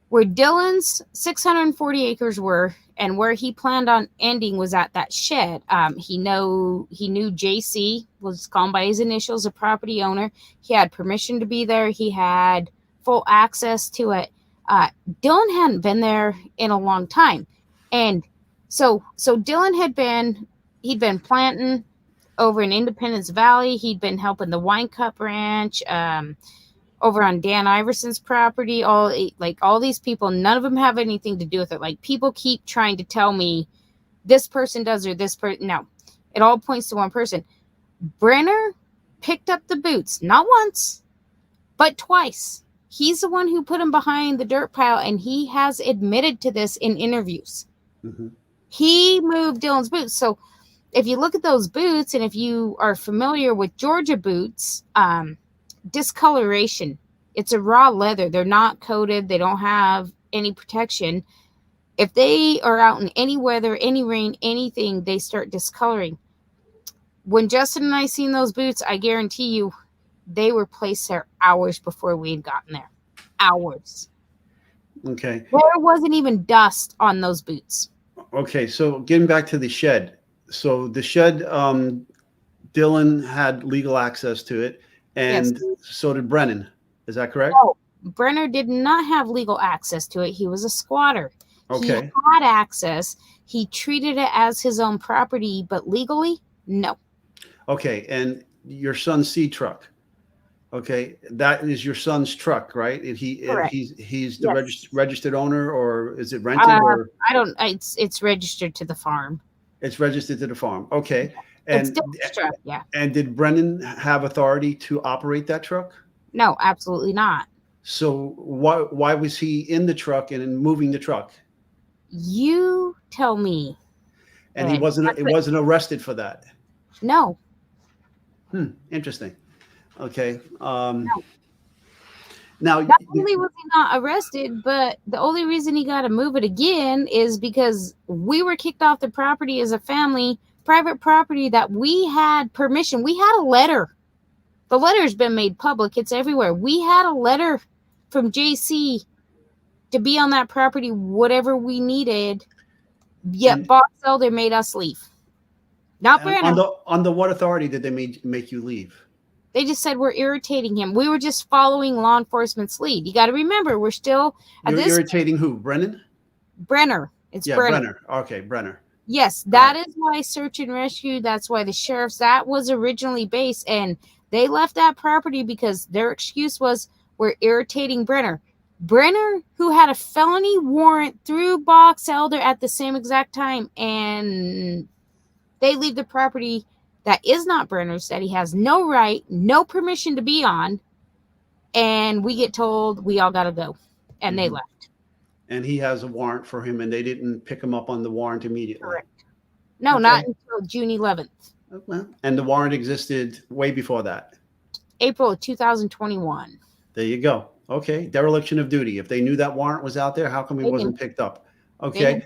Speaker 7: where Dylan's 640 acres were, and where he planned on ending was at that shed. He knew JC was called by his initials, a property owner. He had permission to be there. He had full access to it. Dylan hadn't been there in a long time, and so Dylan he'd been planting over in Independence Valley. He'd been helping the Wine Cup Ranch, over on Dan Iverson's property. All these people, none of them have anything to do with it. Like, people keep trying to tell me this person does or this person. No, it all points to one person. Brenner picked up the boots, not once, but twice. He's the one who put him behind the dirt pile, and he has admitted to this in interviews.
Speaker 2: Mm-hmm.
Speaker 7: He moved Dylan's boots. So if you look at those boots, and if you are familiar with Georgia boots, discoloration, it's a raw leather. They're not coated. They don't have any protection. If they are out in any weather, any rain, anything, they start discoloring. When Justin and I seen those boots, I guarantee you they were placed there hours before we had gotten there. Hours.
Speaker 2: Okay.
Speaker 7: There wasn't even dust on those boots.
Speaker 2: Okay, so getting back to the shed. So the shed, Dylan had legal access to it, and
Speaker 7: Yes.
Speaker 2: so did Brennan. Is that correct?
Speaker 7: No, Brenner did not have legal access to it. He was a squatter.
Speaker 2: Okay.
Speaker 7: He had access. He treated it as his own property, but legally, no.
Speaker 2: Okay, and your son's C truck. Okay, that is your son's truck, right?
Speaker 7: Correct.
Speaker 2: He's the
Speaker 7: Yes.
Speaker 2: registered owner, or is it rented? Or
Speaker 7: I don't. It's registered to the farm.
Speaker 2: it's registered to the farm. Okay,
Speaker 7: It's
Speaker 2: and
Speaker 7: Dylan's truck. Yeah.
Speaker 2: and did Brennan have authority to operate that truck?
Speaker 7: No, absolutely not.
Speaker 2: So why was he in the truck and moving the truck?
Speaker 7: You tell me.
Speaker 2: And he wasn't arrested for that.
Speaker 7: No.
Speaker 2: Interesting. Okay.
Speaker 7: No.
Speaker 2: Now,
Speaker 7: Not only was he not arrested, but the only reason he got to move it again is because we were kicked off the property as a family, private property that we had permission. We had a letter. The letter's been made public. It's everywhere. We had a letter from JC to be on that property, whatever we needed. Yet Boxelder made us leave. Not Brandon.
Speaker 2: Under what authority did they make you leave?
Speaker 7: They just said we're irritating him. We were just following law enforcement's lead. You got to remember, we're still
Speaker 2: You're irritating who? Brennan?
Speaker 7: Brenner. It's Brenner.
Speaker 2: Okay, Brenner.
Speaker 7: Yes, that is why search and rescue. That's why the sheriff's, that was originally based, and they left that property because their excuse was we're irritating Brenner. Brenner, who had a felony warrant through Boxelder at the same exact time, and they leave the property that is not Brenner's, that he has no right, no permission to be on, and we get told we all got to go, and they left.
Speaker 2: And he has a warrant for him, and they didn't pick him up on the warrant immediately.
Speaker 7: Correct. No, not until June 11th.
Speaker 2: Well, and the warrant existed way before that.
Speaker 7: April of 2021.
Speaker 2: There you go. Okay, dereliction of duty. If they knew that warrant was out there, how come he wasn't picked up? Okay.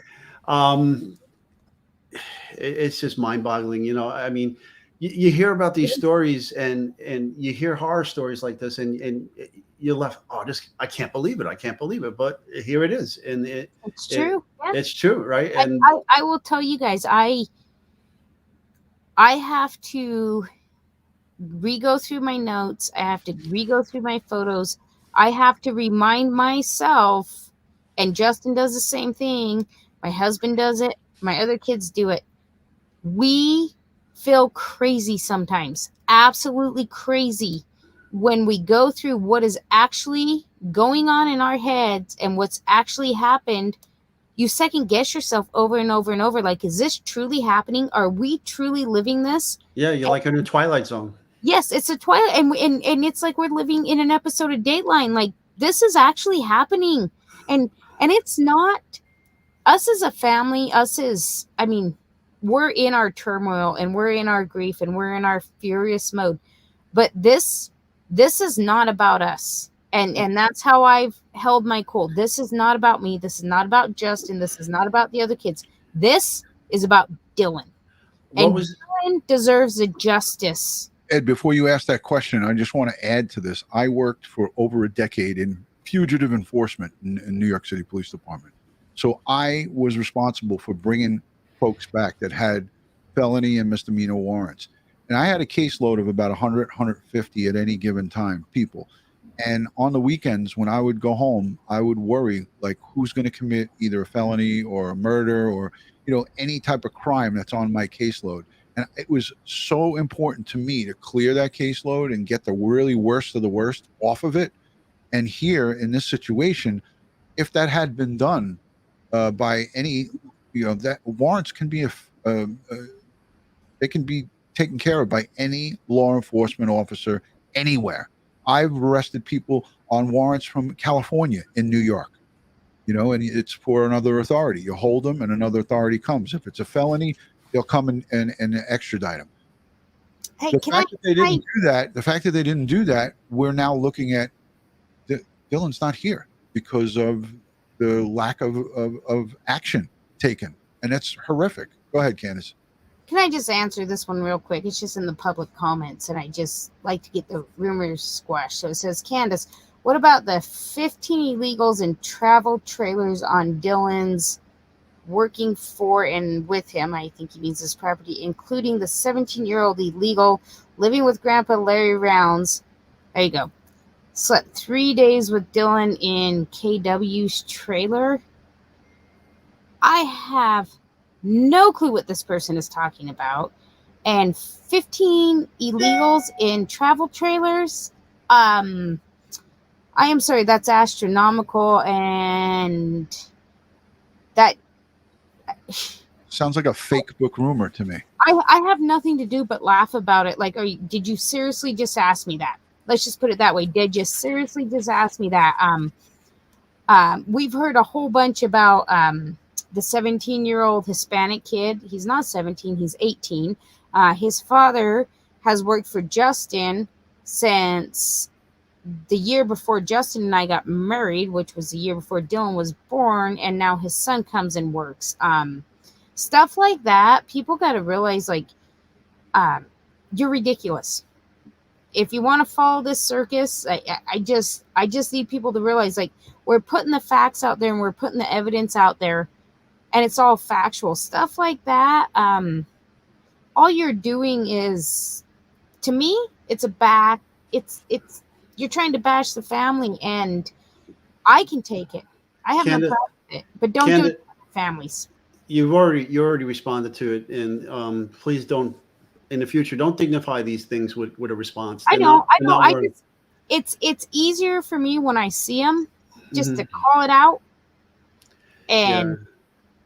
Speaker 2: It's just mind-boggling. You know, I mean, you hear about these stories and you hear horror stories like this, and you're left, I can't believe it. I can't believe it. But here it is. And
Speaker 7: it's true.
Speaker 2: It's true, right? And
Speaker 7: I will tell you guys, I have to re-go through my notes. I have to re-go through my photos. I have to remind myself, and Justin does the same thing. My husband does it. My other kids do it. We feel crazy sometimes, absolutely crazy, when we go through what is actually going on in our heads and what's actually happened. You second guess yourself over and over and over. Like, is this truly happening? Are we truly living this?
Speaker 2: Yeah, you're like in a Twilight Zone.
Speaker 7: Yes, it's a Twilight, and it's like we're living in an episode of Dateline. Like, this is actually happening, and it's not us as a family. We're in our turmoil, and we're in our grief, and we're in our furious mode. But this is not about us, and that's how I've held my cool. This is not about me. This is not about Justin. This is not about the other kids. This is about Dylan. Dylan Dylan deserves a justice.
Speaker 1: Ed, before you ask that question, I just want to add to this. I worked for over a decade in fugitive enforcement in New York City Police Department. So I was responsible for bringing folks back that had felony and misdemeanor warrants. And I had a caseload of about 100, 150 at any given time, people. And on the weekends, when I would go home, I would worry, like, who's going to commit either a felony or a murder or, any type of crime that's on my caseload. And it was so important to me to clear that caseload and get the really worst of the worst off of it. And here in this situation, if that had been done by any, that warrants can be, they can be taken care of by any law enforcement officer anywhere. I've arrested people on warrants from California in New York, and it's for another authority. You hold them and another authority comes. If it's a felony, they'll come and extradite them.
Speaker 7: Hey,
Speaker 1: The fact that they didn't do that, we're now looking at Dylan's not here because of the lack of action taken. And that's horrific. Go ahead, Candace.
Speaker 7: Can I just answer this one real quick? It's just in the public comments, and I just like to get the rumors squashed. So it says, Candace, what about the 15 illegals in travel trailers on Dylan's working for and with him? I think he means his property, including the 17-year-old illegal living with Grandpa Larry Rounds. There you go. Slept 3 days with Dylan in KW's trailer. I have no clue what this person is talking about. And 15 illegals in travel trailers. I am sorry, that's astronomical, and that
Speaker 1: sounds like a fake book rumor to me.
Speaker 7: I have nothing to do but laugh about it. Like, did you seriously just ask me that? Let's just put it that way. Did you seriously just ask me that? We've heard a whole bunch about the 17-year-old Hispanic kid. He's not 17, he's 18. His father has worked for Justin since the year before Justin and I got married, which was the year before Dylan was born, and now his son comes and works. Stuff like that, people got to realize, like, you're ridiculous. If you want to follow this circus, I just need people to realize, like, we're putting the facts out there and we're putting the evidence out there, and it's all factual. Stuff like that, all you're doing is, to me, it's you're trying to bash the family, and I can take it. I have no problem with it, but don't do it to families.
Speaker 2: You already responded to it, and please don't, in the future, don't dignify these things with a response.
Speaker 7: I know. It's easier for me when I see them just to call it out and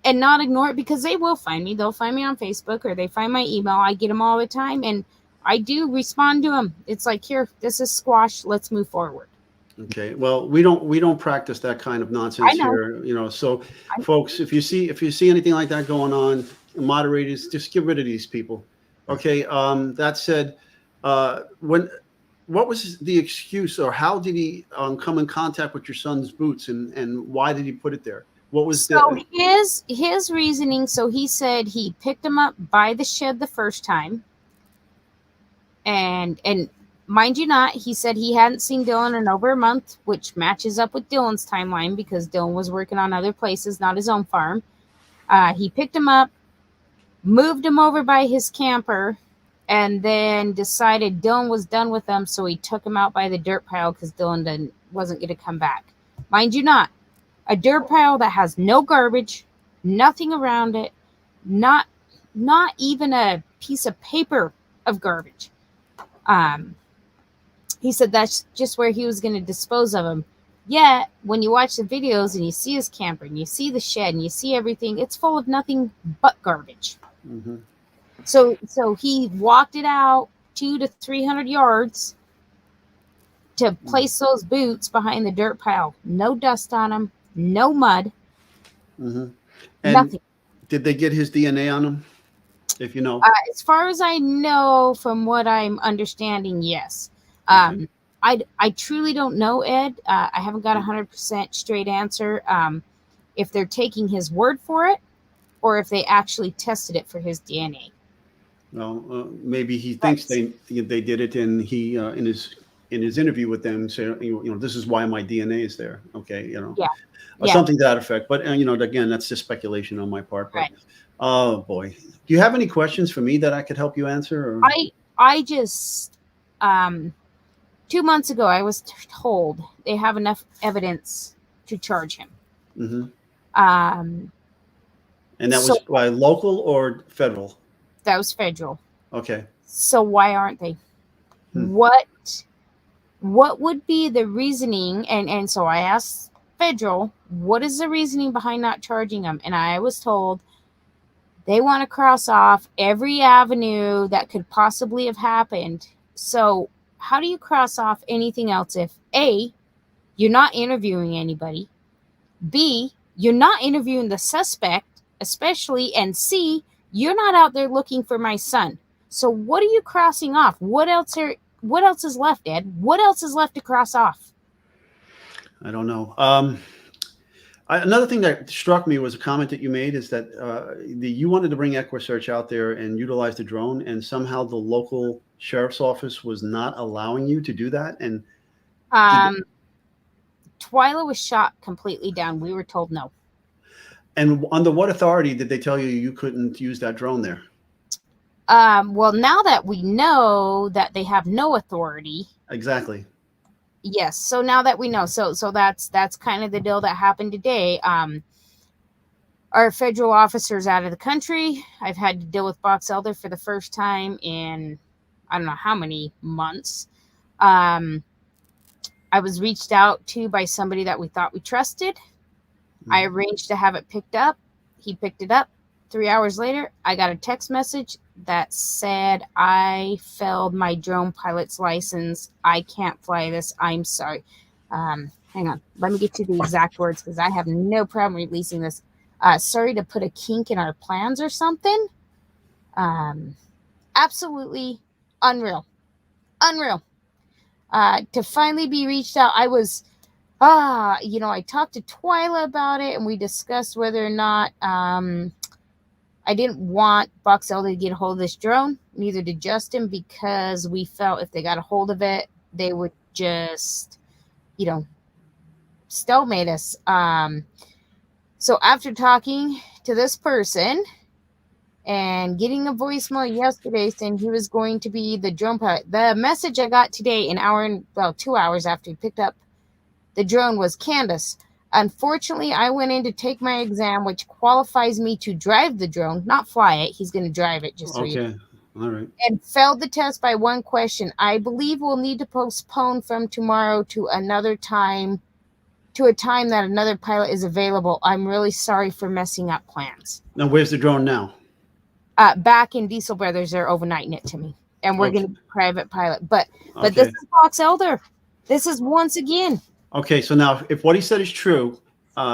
Speaker 7: not ignore it, because they will find me. They'll find me on Facebook, or they find my email. I get them all the time, and I do respond to them. It's like, here, this is squash. Let's move forward.
Speaker 2: Okay. Well, we don't practice that kind of nonsense here, So, folks, if you see anything like that going on, moderators, just get rid of these people. Okay. That said, what was the excuse, or how did he come in contact with your son's boots, and why did he put it there? What was
Speaker 7: his reasoning? So he said he picked him up by the shed the first time, and mind you not, he said he hadn't seen Dylan in over a month, which matches up with Dylan's timeline because Dylan was working on other places, not his own farm. He picked him up, moved him over by his camper, and then decided Dylan was done with him, so he took him out by the dirt pile because Dylan wasn't going to come back. Mind you not, a dirt pile that has no garbage, nothing around it, not even a piece of paper of garbage. He said that's just where he was going to dispose of him. Yet, when you watch the videos and you see his camper and you see the shed and you see everything, it's full of nothing but garbage. Mm-hmm. So he walked it out 200 to 300 yards to place those boots behind the dirt pile. No dust on them, no mud, nothing.
Speaker 2: Did they get his DNA on him? If you know,
Speaker 7: as far as I know, from what I'm understanding, yes. I truly don't know, Ed. I haven't got 100% straight answer if they're taking his word for it or if they actually tested it for his DNA.
Speaker 2: Well, maybe he thinks they did it, and he in his interview with them said, this is why my DNA is there. Okay,
Speaker 7: Yeah.
Speaker 2: Or something to that effect. But again, that's just speculation on my part. But,
Speaker 7: Right.
Speaker 2: Oh boy, do you have any questions for me that I could help you answer? Or?
Speaker 7: I just 2 months ago I was told they have enough evidence to charge him.
Speaker 2: Mm-hmm.
Speaker 7: And
Speaker 2: that was by local or federal?
Speaker 7: That was federal.
Speaker 2: Okay.
Speaker 7: So why aren't they? What would be the reasoning? And so I asked federal, what is the reasoning behind not charging him? And I was told they want to cross off every avenue that could possibly have happened. So how do you cross off anything else if A, you're not interviewing anybody, B, you're not interviewing the suspect, especially, and C, you're not out there looking for my son. So what are you crossing off? What else is left, Ed? What else is left to cross off?
Speaker 2: I don't know. Another thing that struck me was a comment that you made is that you wanted to bring EquuSearch out there and utilize the drone, and somehow the local sheriff's office was not allowing you to do that. And
Speaker 7: Twila was shot completely down. We were told no.
Speaker 2: And under what authority did they tell you you couldn't use that drone there?
Speaker 7: Well, now that we know that they have no authority.
Speaker 2: Exactly.
Speaker 7: Yes. So now that we know, so that's kind of the deal that happened today. Our federal officers out of the country. I've had to deal with Boxelder for the first time in I don't know how many months. I was reached out to by somebody that we thought we trusted. I arranged to have it picked up. He picked it up. 3 hours later, I got a text message that said, I failed my drone pilot's license. I can't fly this. I'm sorry. Hang on. Let me get you the exact words because I have no problem releasing this. Sorry to put a kink in our plans or something. Absolutely unreal. Unreal. To finally be reached out, I was, I talked to Twila about it and we discussed whether or not I didn't want Boxelder to get a hold of this drone, neither did Justin, because we felt if they got a hold of it, they would just, stalemate us. So after talking to this person and getting a voicemail yesterday saying he was going to be the drone pilot, the message I got today, 2 hours after he picked up the drone, was Candace. Unfortunately, I went in to take my exam, which qualifies me to drive the drone, not fly it. He's going to drive it, just so you know.
Speaker 2: Okay. All right.
Speaker 7: And failed the test by one question. I believe we'll need to postpone from tomorrow to another time, to a time that another pilot is available. I'm really sorry for messing up plans.
Speaker 2: Now, where's the drone now?
Speaker 7: Back in Diesel Brothers, they're overnighting it to me. And we're going to be private pilot. But this is Boxelder. This is once again.
Speaker 2: Okay, so now if what he said is true,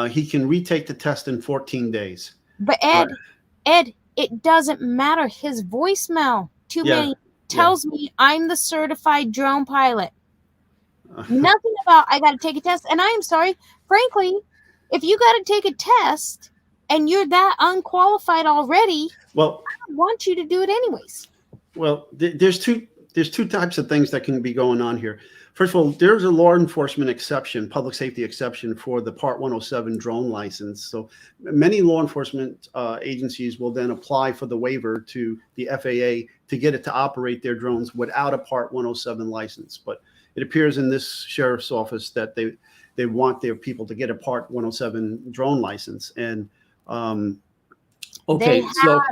Speaker 2: he can retake the test in 14 days.
Speaker 7: But Ed, it doesn't matter. His voicemail tells me I'm the certified drone pilot. Nothing about I got to take a test. And I am sorry, frankly, if you got to take a test and you're that unqualified already,
Speaker 2: well,
Speaker 7: I don't want you to do it anyways.
Speaker 2: Well, there's two types of things that can be going on here. First of all, there's a law enforcement exception, public safety exception for the Part 107 drone license. So many law enforcement agencies will then apply for the waiver to the FAA to get it to operate their drones without a Part 107 license. But it appears in this sheriff's office that they want their people to get a Part 107 drone license. And so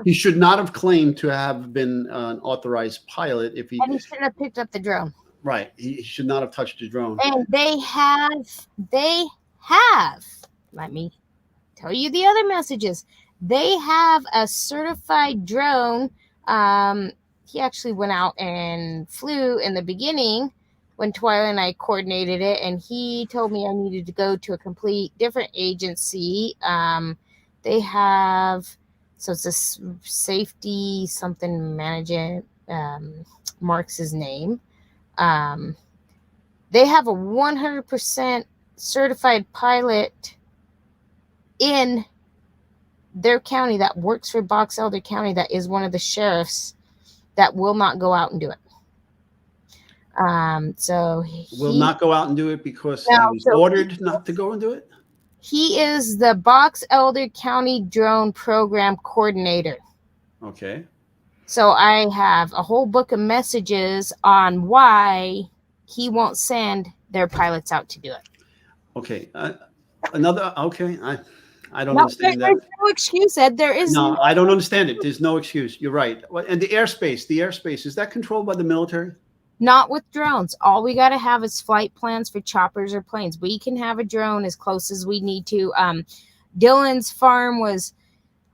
Speaker 2: he should not have claimed to have been an authorized pilot if he.
Speaker 7: And he shouldn't have picked up the drone.
Speaker 2: Right. He should not have touched the drone.
Speaker 7: And they have, let me tell you the other messages. They have a certified drone. He actually went out and flew in the beginning when Twila and I coordinated it. And he told me I needed to go to a complete different agency. They have, so it's a safety something management, Mark's his name. They have a 100% certified pilot in their county that works for Boxelder County that is one of the sheriffs. that will not go out and do it. So
Speaker 2: Will not go out and do it because
Speaker 7: No,
Speaker 2: he was
Speaker 7: so
Speaker 2: ordered not to go and do it?
Speaker 7: he is the Boxelder County Drone Program Coordinator.
Speaker 2: Okay.
Speaker 7: So I have a whole book of messages on why he won't send their pilots out to do it.
Speaker 2: Okay. Okay. I don't
Speaker 7: No,
Speaker 2: understand that.
Speaker 7: there's no excuse, Ed. There is
Speaker 2: No, I don't understand it. There's no excuse. You're right. And the airspace, is that controlled by the military?
Speaker 7: not with drones. All we got to have is flight plans for choppers or planes. We can have a drone as close as we need to. Dylan's farm was,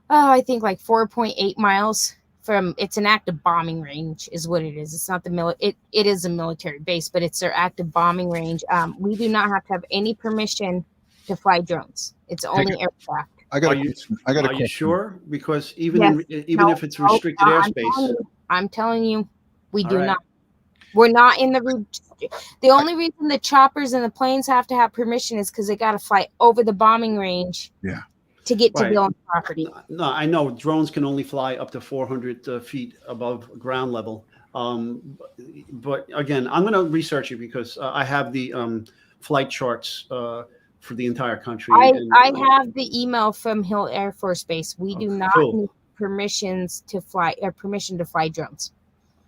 Speaker 7: I think like 4.8 miles from, it's an active bombing range is what it is. It's not the it is a military base, but it's their active bombing range. We do not have to have any permission to fly drones. It's only aircraft.
Speaker 1: I got
Speaker 2: Are
Speaker 1: a
Speaker 2: you
Speaker 1: question.
Speaker 2: sure? Because even
Speaker 7: Yes.
Speaker 2: if it's restricted airspace.
Speaker 7: I'm telling you, we
Speaker 2: All
Speaker 7: do
Speaker 2: right.
Speaker 7: not. We're not in the only reason the choppers and the planes have to have permission is because they got to fly over the bombing range.
Speaker 1: Yeah.
Speaker 7: To get to
Speaker 2: Right.
Speaker 7: Dylan's property.
Speaker 2: No, I know drones can only fly up to 400 feet above ground level. But again, I'm going to research it because I have the flight charts for the entire country.
Speaker 7: I have the email from Hill Air Force Base. We do not need permissions to fly or permission to fly drones.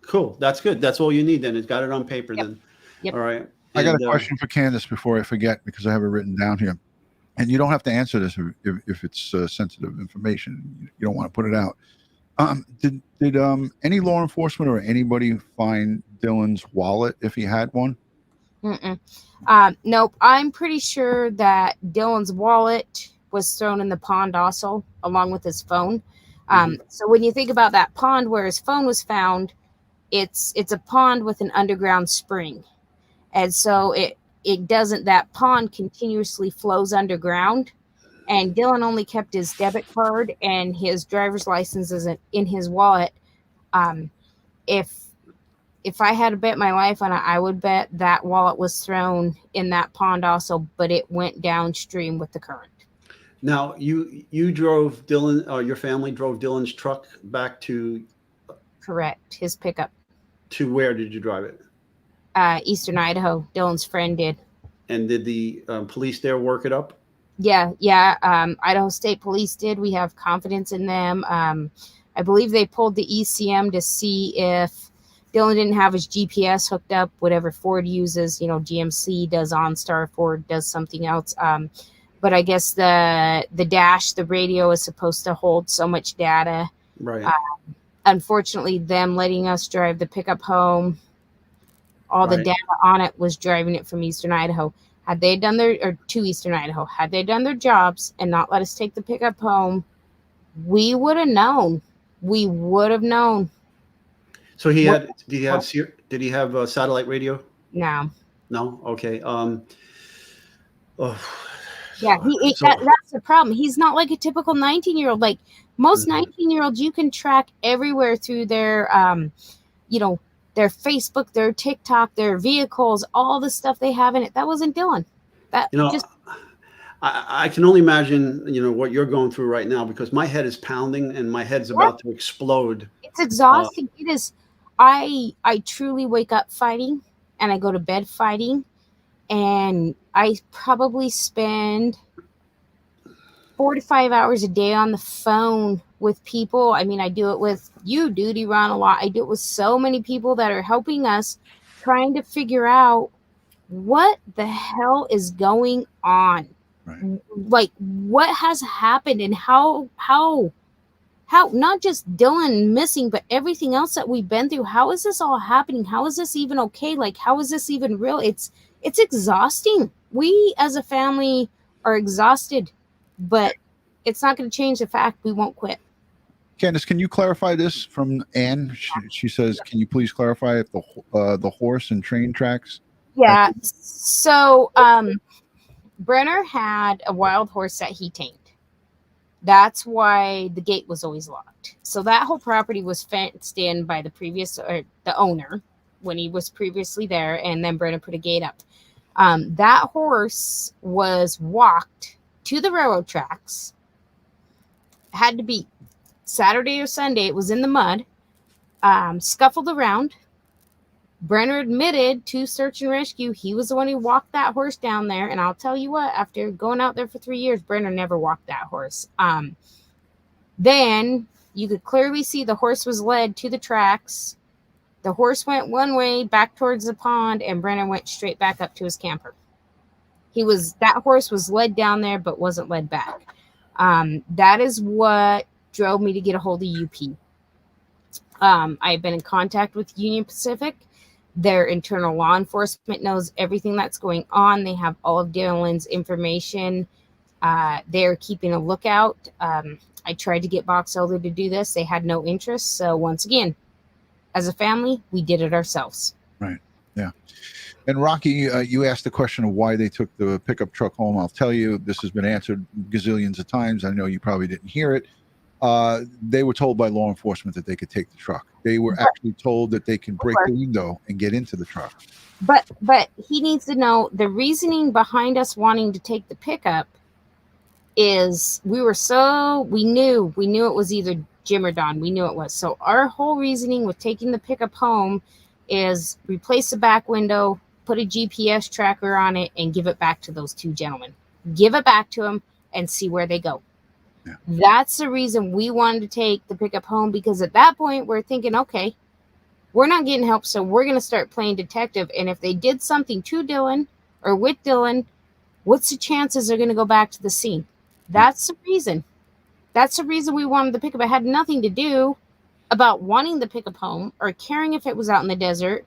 Speaker 2: Cool. That's good. That's all you need then. It's got it on paper then.
Speaker 7: Yep.
Speaker 2: All right.
Speaker 1: I got a question for Candace before I forget because I have it written down here. And you don't have to answer this if it's sensitive information. You don't want to put it out. Did any law enforcement or anybody find Dylan's wallet if he had one?
Speaker 7: Nope. I'm pretty sure that Dylan's wallet was thrown in the pond also, along with his phone. So when you think about that pond where his phone was found, it's a pond with an underground spring. And so that pond continuously flows underground. And Dylan only kept his debit card and his driver's license in his wallet. If I had to bet my life on it, I would bet that wallet was thrown in that pond also, but it went downstream with the current.
Speaker 2: Now, you drove Dylan, or your family drove Dylan's truck back to?
Speaker 7: Correct. His pickup.
Speaker 2: To where did you drive it?
Speaker 7: Eastern Idaho. Dylan's friend did.
Speaker 2: And did the police there work it up?
Speaker 7: Yeah. Idaho State Police did. We have confidence in them. I believe they pulled the ECM to see if Dylan didn't have his GPS hooked up, whatever Ford uses, GMC does OnStar, Ford does something else. But I guess the dash, the radio is supposed to hold so much data.
Speaker 2: Right.
Speaker 7: Unfortunately, them letting us drive the pickup home, all the data on it was driving it from Eastern Idaho. Had they done to Eastern Idaho, had they done their jobs and not let us take the pickup home, we would have known. We would have known.
Speaker 2: So did he have satellite radio?
Speaker 7: No.
Speaker 2: No. Okay.
Speaker 7: Yeah, that's the problem. He's not like a typical 19-year-old. Like most 19-year-olds, you can track everywhere through their, their Facebook, their TikTok, their vehicles, all the stuff they have in it. That wasn't Dylan.
Speaker 2: I can only imagine, what you're going through right now because my head is pounding and my head's about to explode.
Speaker 7: It's exhausting. It is. I truly wake up fighting and I go to bed fighting. And I probably spend 4 to 5 hours a day on the phone with people. I mean, I do it with you, DutyRon, a lot. I do it with so many people that are helping us trying to figure out what the hell is going on.
Speaker 1: Right.
Speaker 7: Like, what has happened and how not just Dylan missing, but everything else that we've been through. How is this all happening? How is this even okay? Like, how is this even real? It's exhausting. We as a family are exhausted, but it's not going to change the fact we won't quit.
Speaker 1: Candace, can you clarify this from Anne? She says, can you please clarify if the horse and train tracks?
Speaker 7: Yeah. So Brenner had a wild horse that he tamed. That's why the gate was always locked. So that whole property was fenced in by the owner when he was previously there, and then Brenner put a gate up. That horse was walked to the railroad tracks. Had to be Saturday or Sunday. It was in the mud. scuffled around. Brenner admitted to search and rescue. He was the one who walked that horse down there. And I'll tell you what, after going out there for 3 years, Brenner never walked that horse. Then you could clearly see the horse was led to the tracks. The horse went one way back towards the pond, and Brenner went straight back up to his camper. That horse was led down there, but wasn't led back. That is what drove me to get a hold of UP. I've been in contact with Union Pacific. Their internal law enforcement knows everything that's going on. They have all of Dylan's information. They're keeping a lookout. I tried to get Boxelder to do this. They had no interest. So once again, as a family, we did it ourselves.
Speaker 1: Right. Yeah. And Rocky, you asked the question of why they took the pickup truck home. I'll tell you, this has been answered gazillions of times. I know you probably didn't hear it. They were told by law enforcement that they could take the truck. They were actually told that they can break the window and get into the truck.
Speaker 7: But he needs to know the reasoning behind us wanting to take the pickup is we knew it was either Jim or Don. We knew it was. So our whole reasoning with taking the pickup home is replace the back window, put a GPS tracker on it, and give it back to those two gentlemen. Give it back to them and see where they go. Yeah. That's the reason we wanted to take the pickup home, because at that point we're thinking, okay, we're not getting help, so we're going to start playing detective. And if they did something to Dylan or with Dylan, what's the chances they're going to go back to the scene? That's the reason. That's the reason we wanted the pickup. It had nothing to do about wanting the pickup home or caring if it was out in the desert.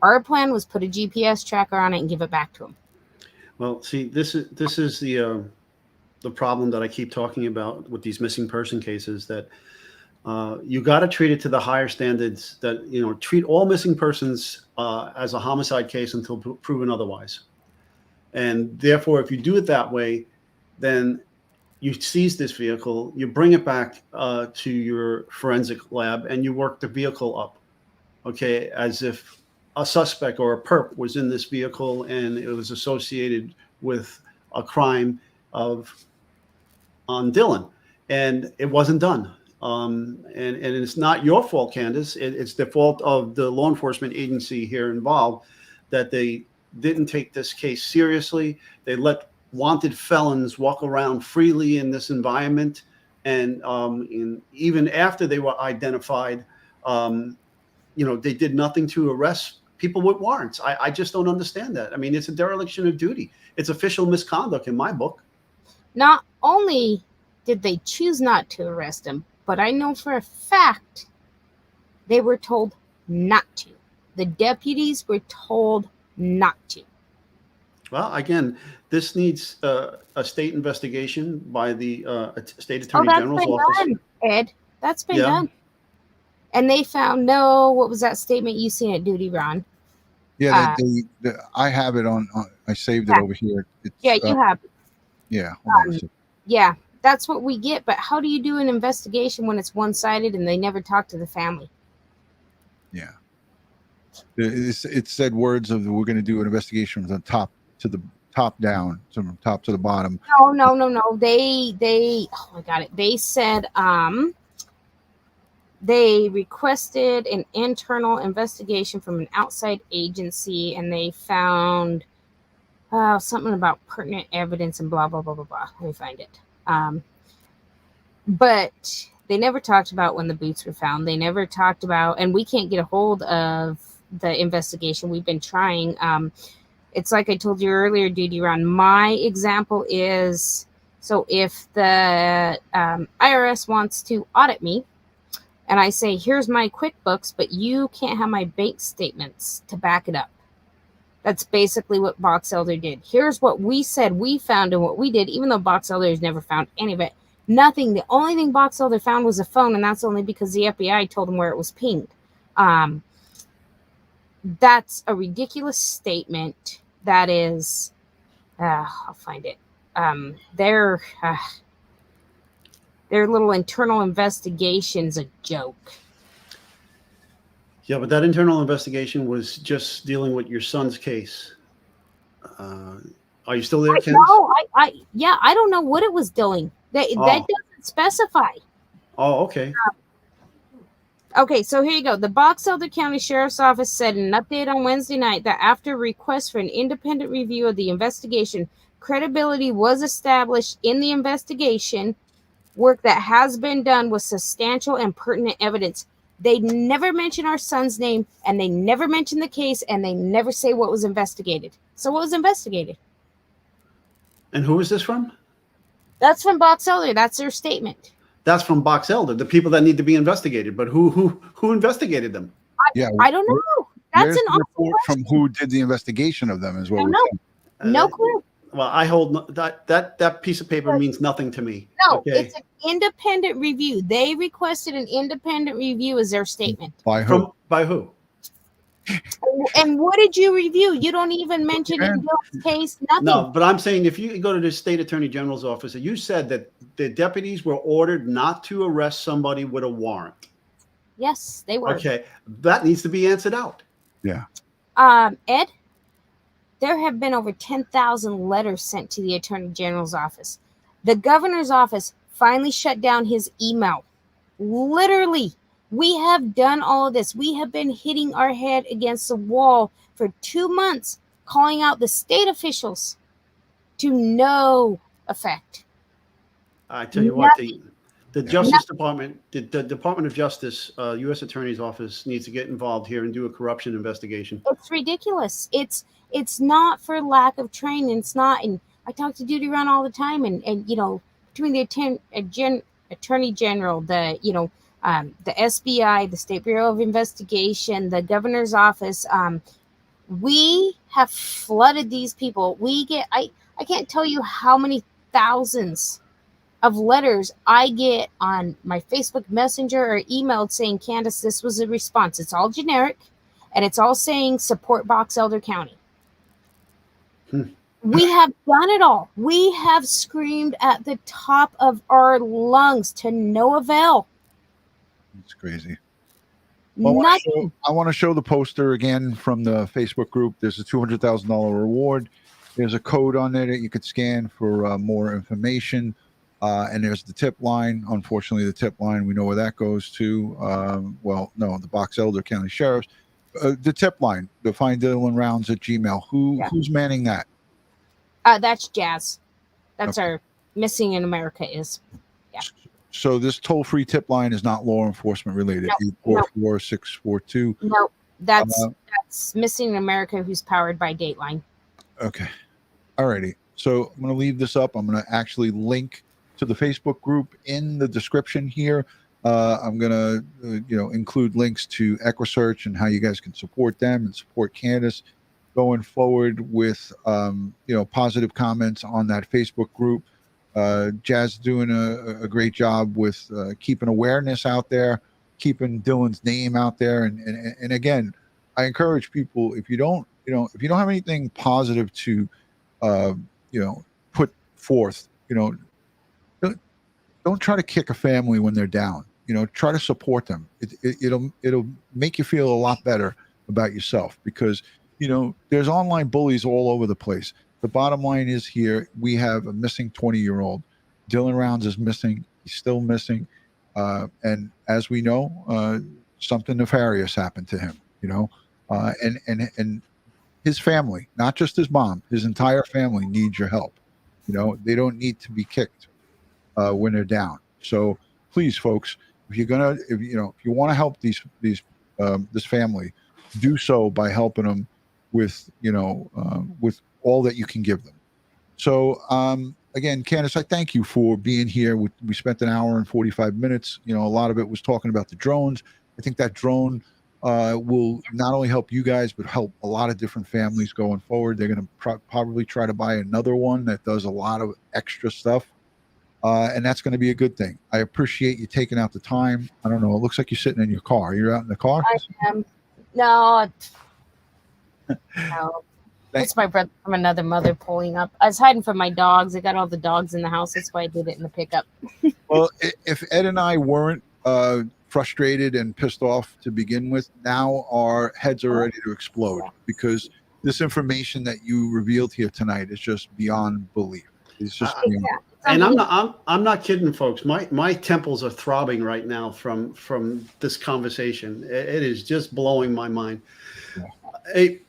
Speaker 7: Our plan was put a GPS tracker on it and give it back to them.
Speaker 2: Well, see, this is the problem that I keep talking about with these missing person cases, that you got to treat it to the higher standards, that, treat all missing persons as a homicide case until proven otherwise. And therefore, if you do it that way, then you seize this vehicle, you bring it back to your forensic lab, and you work the vehicle up, okay, as if a suspect or a perp was in this vehicle and it was associated with a crime on Dylan, and it wasn't done. And it's not your fault, Candace. It's the fault of the law enforcement agency here involved, that they didn't take this case seriously. They let wanted felons walk around freely in this environment, and even after they were identified, they did nothing to arrest people with warrants. I just don't understand that. I mean, it's a dereliction of duty. It's official misconduct in my book.
Speaker 7: Not only did they choose not to arrest him, but I know for a fact they were told not to. The deputies were told not to. Well,
Speaker 2: again, this needs a state investigation by the state attorney general's office.
Speaker 7: Done, Ed. That's been done. And they found what was that statement you seen at DutyRon?
Speaker 1: Yeah, I have it on. I saved it over here. It's,
Speaker 7: you have.
Speaker 1: Yeah.
Speaker 7: Yeah, that's what we get. But how do you do an investigation when it's one-sided and they never talk to the family?
Speaker 1: Yeah. It said words of, we're going to do an investigation from the top to the top down, from top to the bottom.
Speaker 7: No. They I got it. They said they requested an internal investigation from an outside agency, and they found something about pertinent evidence and blah, blah, blah, blah, blah. Let me find it. But they never talked about when the boots were found. They never talked about, and we can't get a hold of the investigation. We've been trying. It's like I told you earlier, DutyRon. My example is, so if the IRS wants to audit me, and I say, here's my QuickBooks, but you can't have my bank statements to back it up. That's basically what Boxelder did. Here's what we said we found and what we did, even though Boxelder has never found any of it. Nothing. The only thing Boxelder found was a phone, and that's only because the FBI told him where it was pinged. That's a ridiculous statement. That is, I'll find it. Their little internal investigation's a joke.
Speaker 2: Yeah, but that internal investigation was just dealing with your son's case. Are you still there, Candace?
Speaker 7: No, I don't know what it was doing. That doesn't specify.
Speaker 2: Oh, okay.
Speaker 7: Okay, so here you go. The Boxelder County Sheriff's Office said in an update on Wednesday night that after request for an independent review of the investigation, credibility was established in the investigation. Work that has been done with substantial and pertinent evidence. They never mention our son's name, and they never mention the case, and they never say what was investigated. So what was investigated?
Speaker 2: And who is this from?
Speaker 7: That's from Boxelder. That's their statement.
Speaker 2: That's from Boxelder, the people that need to be investigated. But who investigated them?
Speaker 7: I don't know. That's
Speaker 1: Where's
Speaker 7: an
Speaker 1: the
Speaker 7: awesome
Speaker 1: report
Speaker 7: question.
Speaker 1: from who did the investigation of them is what we're
Speaker 7: No,
Speaker 1: saying.
Speaker 7: no clue.
Speaker 2: Well, I hold that piece of paper means nothing to me.
Speaker 7: No,
Speaker 2: Okay.
Speaker 7: it's an independent review. They requested an independent review as their statement.
Speaker 1: By who?
Speaker 2: By who?
Speaker 7: And what did you review? You don't even mention in Bill's case, nothing.
Speaker 2: No, but I'm saying if you go to the state attorney general's office, you said that the deputies were ordered not to arrest somebody with a warrant.
Speaker 7: Yes, they were.
Speaker 2: Okay, that needs to be answered out.
Speaker 1: Yeah.
Speaker 7: Ed, there have been over 10,000 letters sent to the attorney general's office. The governor's office finally shut down his email. Literally, we have done all of this. We have been hitting our head against the wall for 2 months, calling out the state officials to no effect.
Speaker 2: I tell you what, the Justice Department, the Department of Justice, U.S. Attorney's Office needs to get involved here and do a corruption investigation.
Speaker 7: It's ridiculous. It's not for lack of training. It's not. And I talk to DutyRon all the time, and you know, between the Attorney General, the SBI, the State Bureau of Investigation, the governor's office, we have flooded these people. We get I can't tell you how many thousands of letters I get on my Facebook Messenger or emailed saying, Candace, this was a response. It's all generic, and it's all saying support Boxelder County. We have done it all. We have screamed at the top of our lungs to no avail.
Speaker 1: It's crazy.
Speaker 7: Nothing.
Speaker 1: I want to show the poster again from the Facebook group. There's a $200,000 reward. There's a code on there that you could scan for more information. And there's the tip line. Unfortunately, the tip line, we know where that goes to. Well, no, the Boxelder County Sheriff's. The tip line, the Find Dylan Rounds at Gmail. Who's manning that?
Speaker 7: That's Jazz. That's our Missing in America is. Yeah.
Speaker 1: So this toll-free tip line is not law enforcement related. 844-642.
Speaker 7: No, that's Missing in America, who's powered by Dateline.
Speaker 1: Okay. All righty. So I'm going to leave this up. I'm going to actually link to the Facebook group in the description here. I'm going to, include links to Equusearch and how you guys can support them and support Candace going forward with, positive comments on that Facebook group. Jazz doing a great job with keeping awareness out there, keeping Dylan's name out there. And again, I encourage people, if you don't have anything positive to, put forth, don't try to kick a family when they're down. Try to support them. It'll make you feel a lot better about yourself because, there's online bullies all over the place. The bottom line is here, we have a missing 20-year-old. Dylan Rounds is missing. He's still missing. And as we know, something nefarious happened to him, and his family, not just his mom, his entire family needs your help. They don't need to be kicked when they're down. So please, folks, if you want to help this family, do so by helping them with all that you can give them. So again, Candace, I thank you for being here. We spent an hour and 45 minutes. A lot of it was talking about the drones. I think that drone will not only help you guys, but help a lot of different families going forward. They're going to probably try to buy another one that does a lot of extra stuff. And that's going to be a good thing. I appreciate you taking out the time. I don't know. It looks like you're sitting in your car. You're out in the car?
Speaker 7: I am. No. It's my brother from another mother pulling up. I was hiding from my dogs. I got all the dogs in the house. That's why I did it in the pickup.
Speaker 1: Well, if Ed and I weren't frustrated and pissed off to begin with, now our heads are ready to explode because this information that you revealed here tonight is just beyond belief. It's just beyond.
Speaker 2: And I'm not kidding, folks. My temples are throbbing right now from this conversation. It is just blowing my mind. Hey,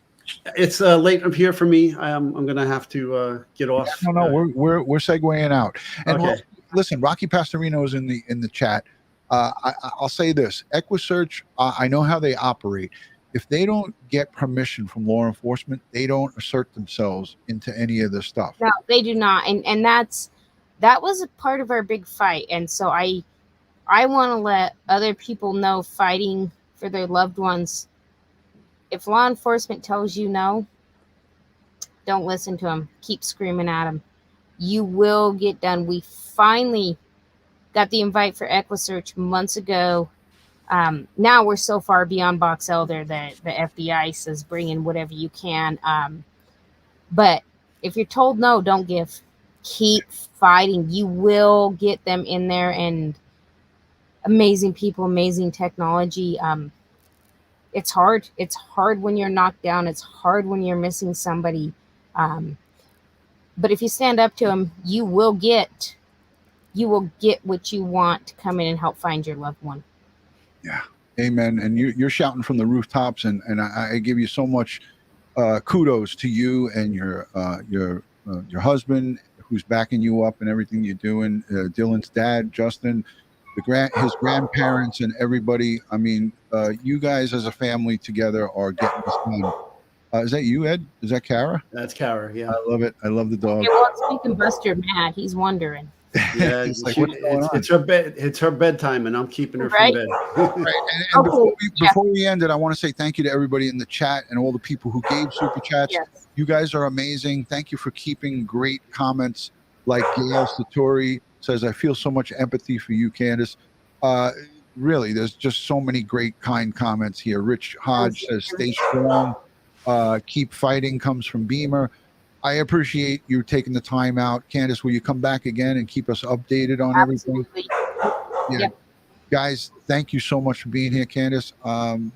Speaker 2: it's late up here for me. I'm gonna have to get off.
Speaker 1: No, we're segueing out. And
Speaker 2: Okay.
Speaker 1: listen, Rocky Pastorino is in the chat. I'll say this: EquuSearch. I know how they operate. If they don't get permission from law enforcement, they don't assert themselves into any of this stuff.
Speaker 7: No, they do not, and that was a part of our big fight. And so I want to let other people know, fighting for their loved ones. If law enforcement tells you no, don't listen to them. Keep screaming at them. You will get done. We finally got the invite for EquuSearch months ago. Now we're so far beyond Boxelder that the FBI says bring in whatever you can. But if you're told no, don't give. Keep fighting. You will get them in there, and amazing people, amazing technology. It's hard. It's hard when you're knocked down. It's hard when you're missing somebody. But if you stand up to them, you will get what you want to come in and help find your loved one.
Speaker 1: Yeah. Amen. And you're shouting from the rooftops, and I give you so much kudos to you and your husband, who's backing you up and everything you're doing. Dylan's dad, Justin, his grandparents, and everybody. I mean, you guys as a family together are getting this done. Is that you, Ed? Is that Kara?
Speaker 2: That's Kara. Yeah.
Speaker 1: I love it. I love the dog.
Speaker 7: It wants to make Buster mad. He's wondering.
Speaker 2: Yeah,
Speaker 1: Like, what's going on?
Speaker 2: it's her bed. It's her bedtime, and I'm keeping her from bed.
Speaker 1: Right. And before we end it, I want to say thank you to everybody in the chat and all the people who gave super chats.
Speaker 7: Yes.
Speaker 1: You guys are amazing. Thank you for keeping great comments. Like Gail Satori says, I feel so much empathy for you, Candace. Really, there's just so many great, kind comments here. Rich Hodge says, stay strong. Keep fighting comes from Beamer. I appreciate you taking the time out. Candace, will you come back again and keep us updated on everything? Yeah.
Speaker 7: Yep.
Speaker 1: Guys, thank you so much for being here, Candace.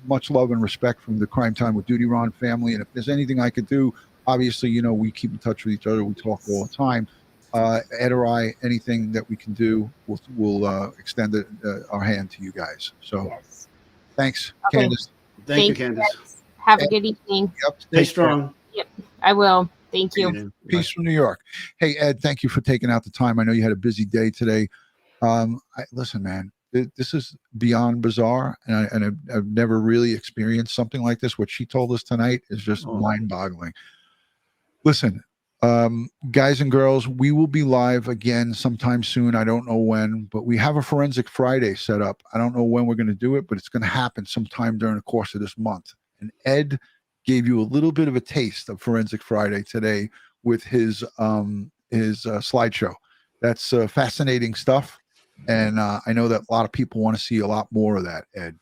Speaker 1: Much love and respect from the Crime Time with DutyRon family. And if there's anything I could do, obviously, you know, we keep in touch with each other. We talk all the time. Ed or I, anything that we can do, we'll extend our hand to you guys. So thanks,
Speaker 7: Okay.
Speaker 1: Candace.
Speaker 2: Thank you, Candace.
Speaker 7: Guys. Have a good evening.
Speaker 1: Yep.
Speaker 2: Stay strong.
Speaker 7: Yep, I will. Thank you.
Speaker 1: Peace from New York. Hey, Ed, thank you for taking out the time. I know you had a busy day today. Listen, man, this is beyond bizarre, and I've never really experienced something like this. What she told us tonight is just mind-boggling. Listen, guys and girls, we will be live again sometime soon. I don't know when, but we have a Forensic Friday set up. I don't know when we're going to do it, but it's going to happen sometime during the course of this month. And Ed gave you a little bit of a taste of Forensic Friday today with his slideshow. That's fascinating stuff, and I know that a lot of people want to see a lot more of that, Ed.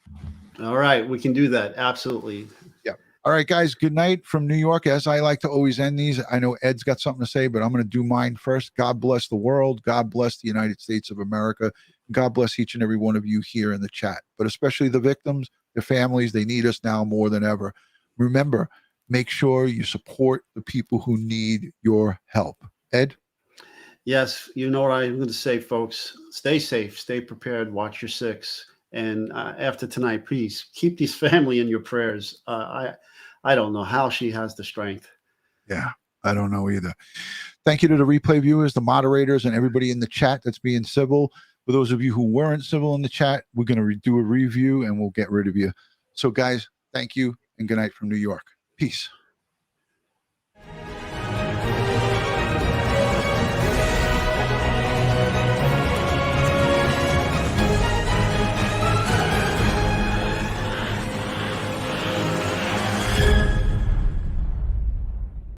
Speaker 2: All right, we can do that. Absolutely.
Speaker 1: Yeah. All right, guys, good night from New York. As I like to always end these, I know Ed's got something to say, but I'm going to do mine first. God bless the world. God bless the United States of America. God bless each and every one of you here in the chat, but especially the victims, their families. They need us now more than ever. Remember, make sure you support the people who need your help. Ed?
Speaker 2: Yes, you know what I'm going to say, folks. Stay safe, stay prepared, watch your six. And after tonight, please keep this family in your prayers. I don't know how she has the strength.
Speaker 1: Yeah, I don't know either. Thank you to the replay viewers, the moderators, and everybody in the chat that's being civil. For those of you who weren't civil in the chat, we're going to do a review and we'll get rid of you. So, guys, thank you and good night from New York. Peace.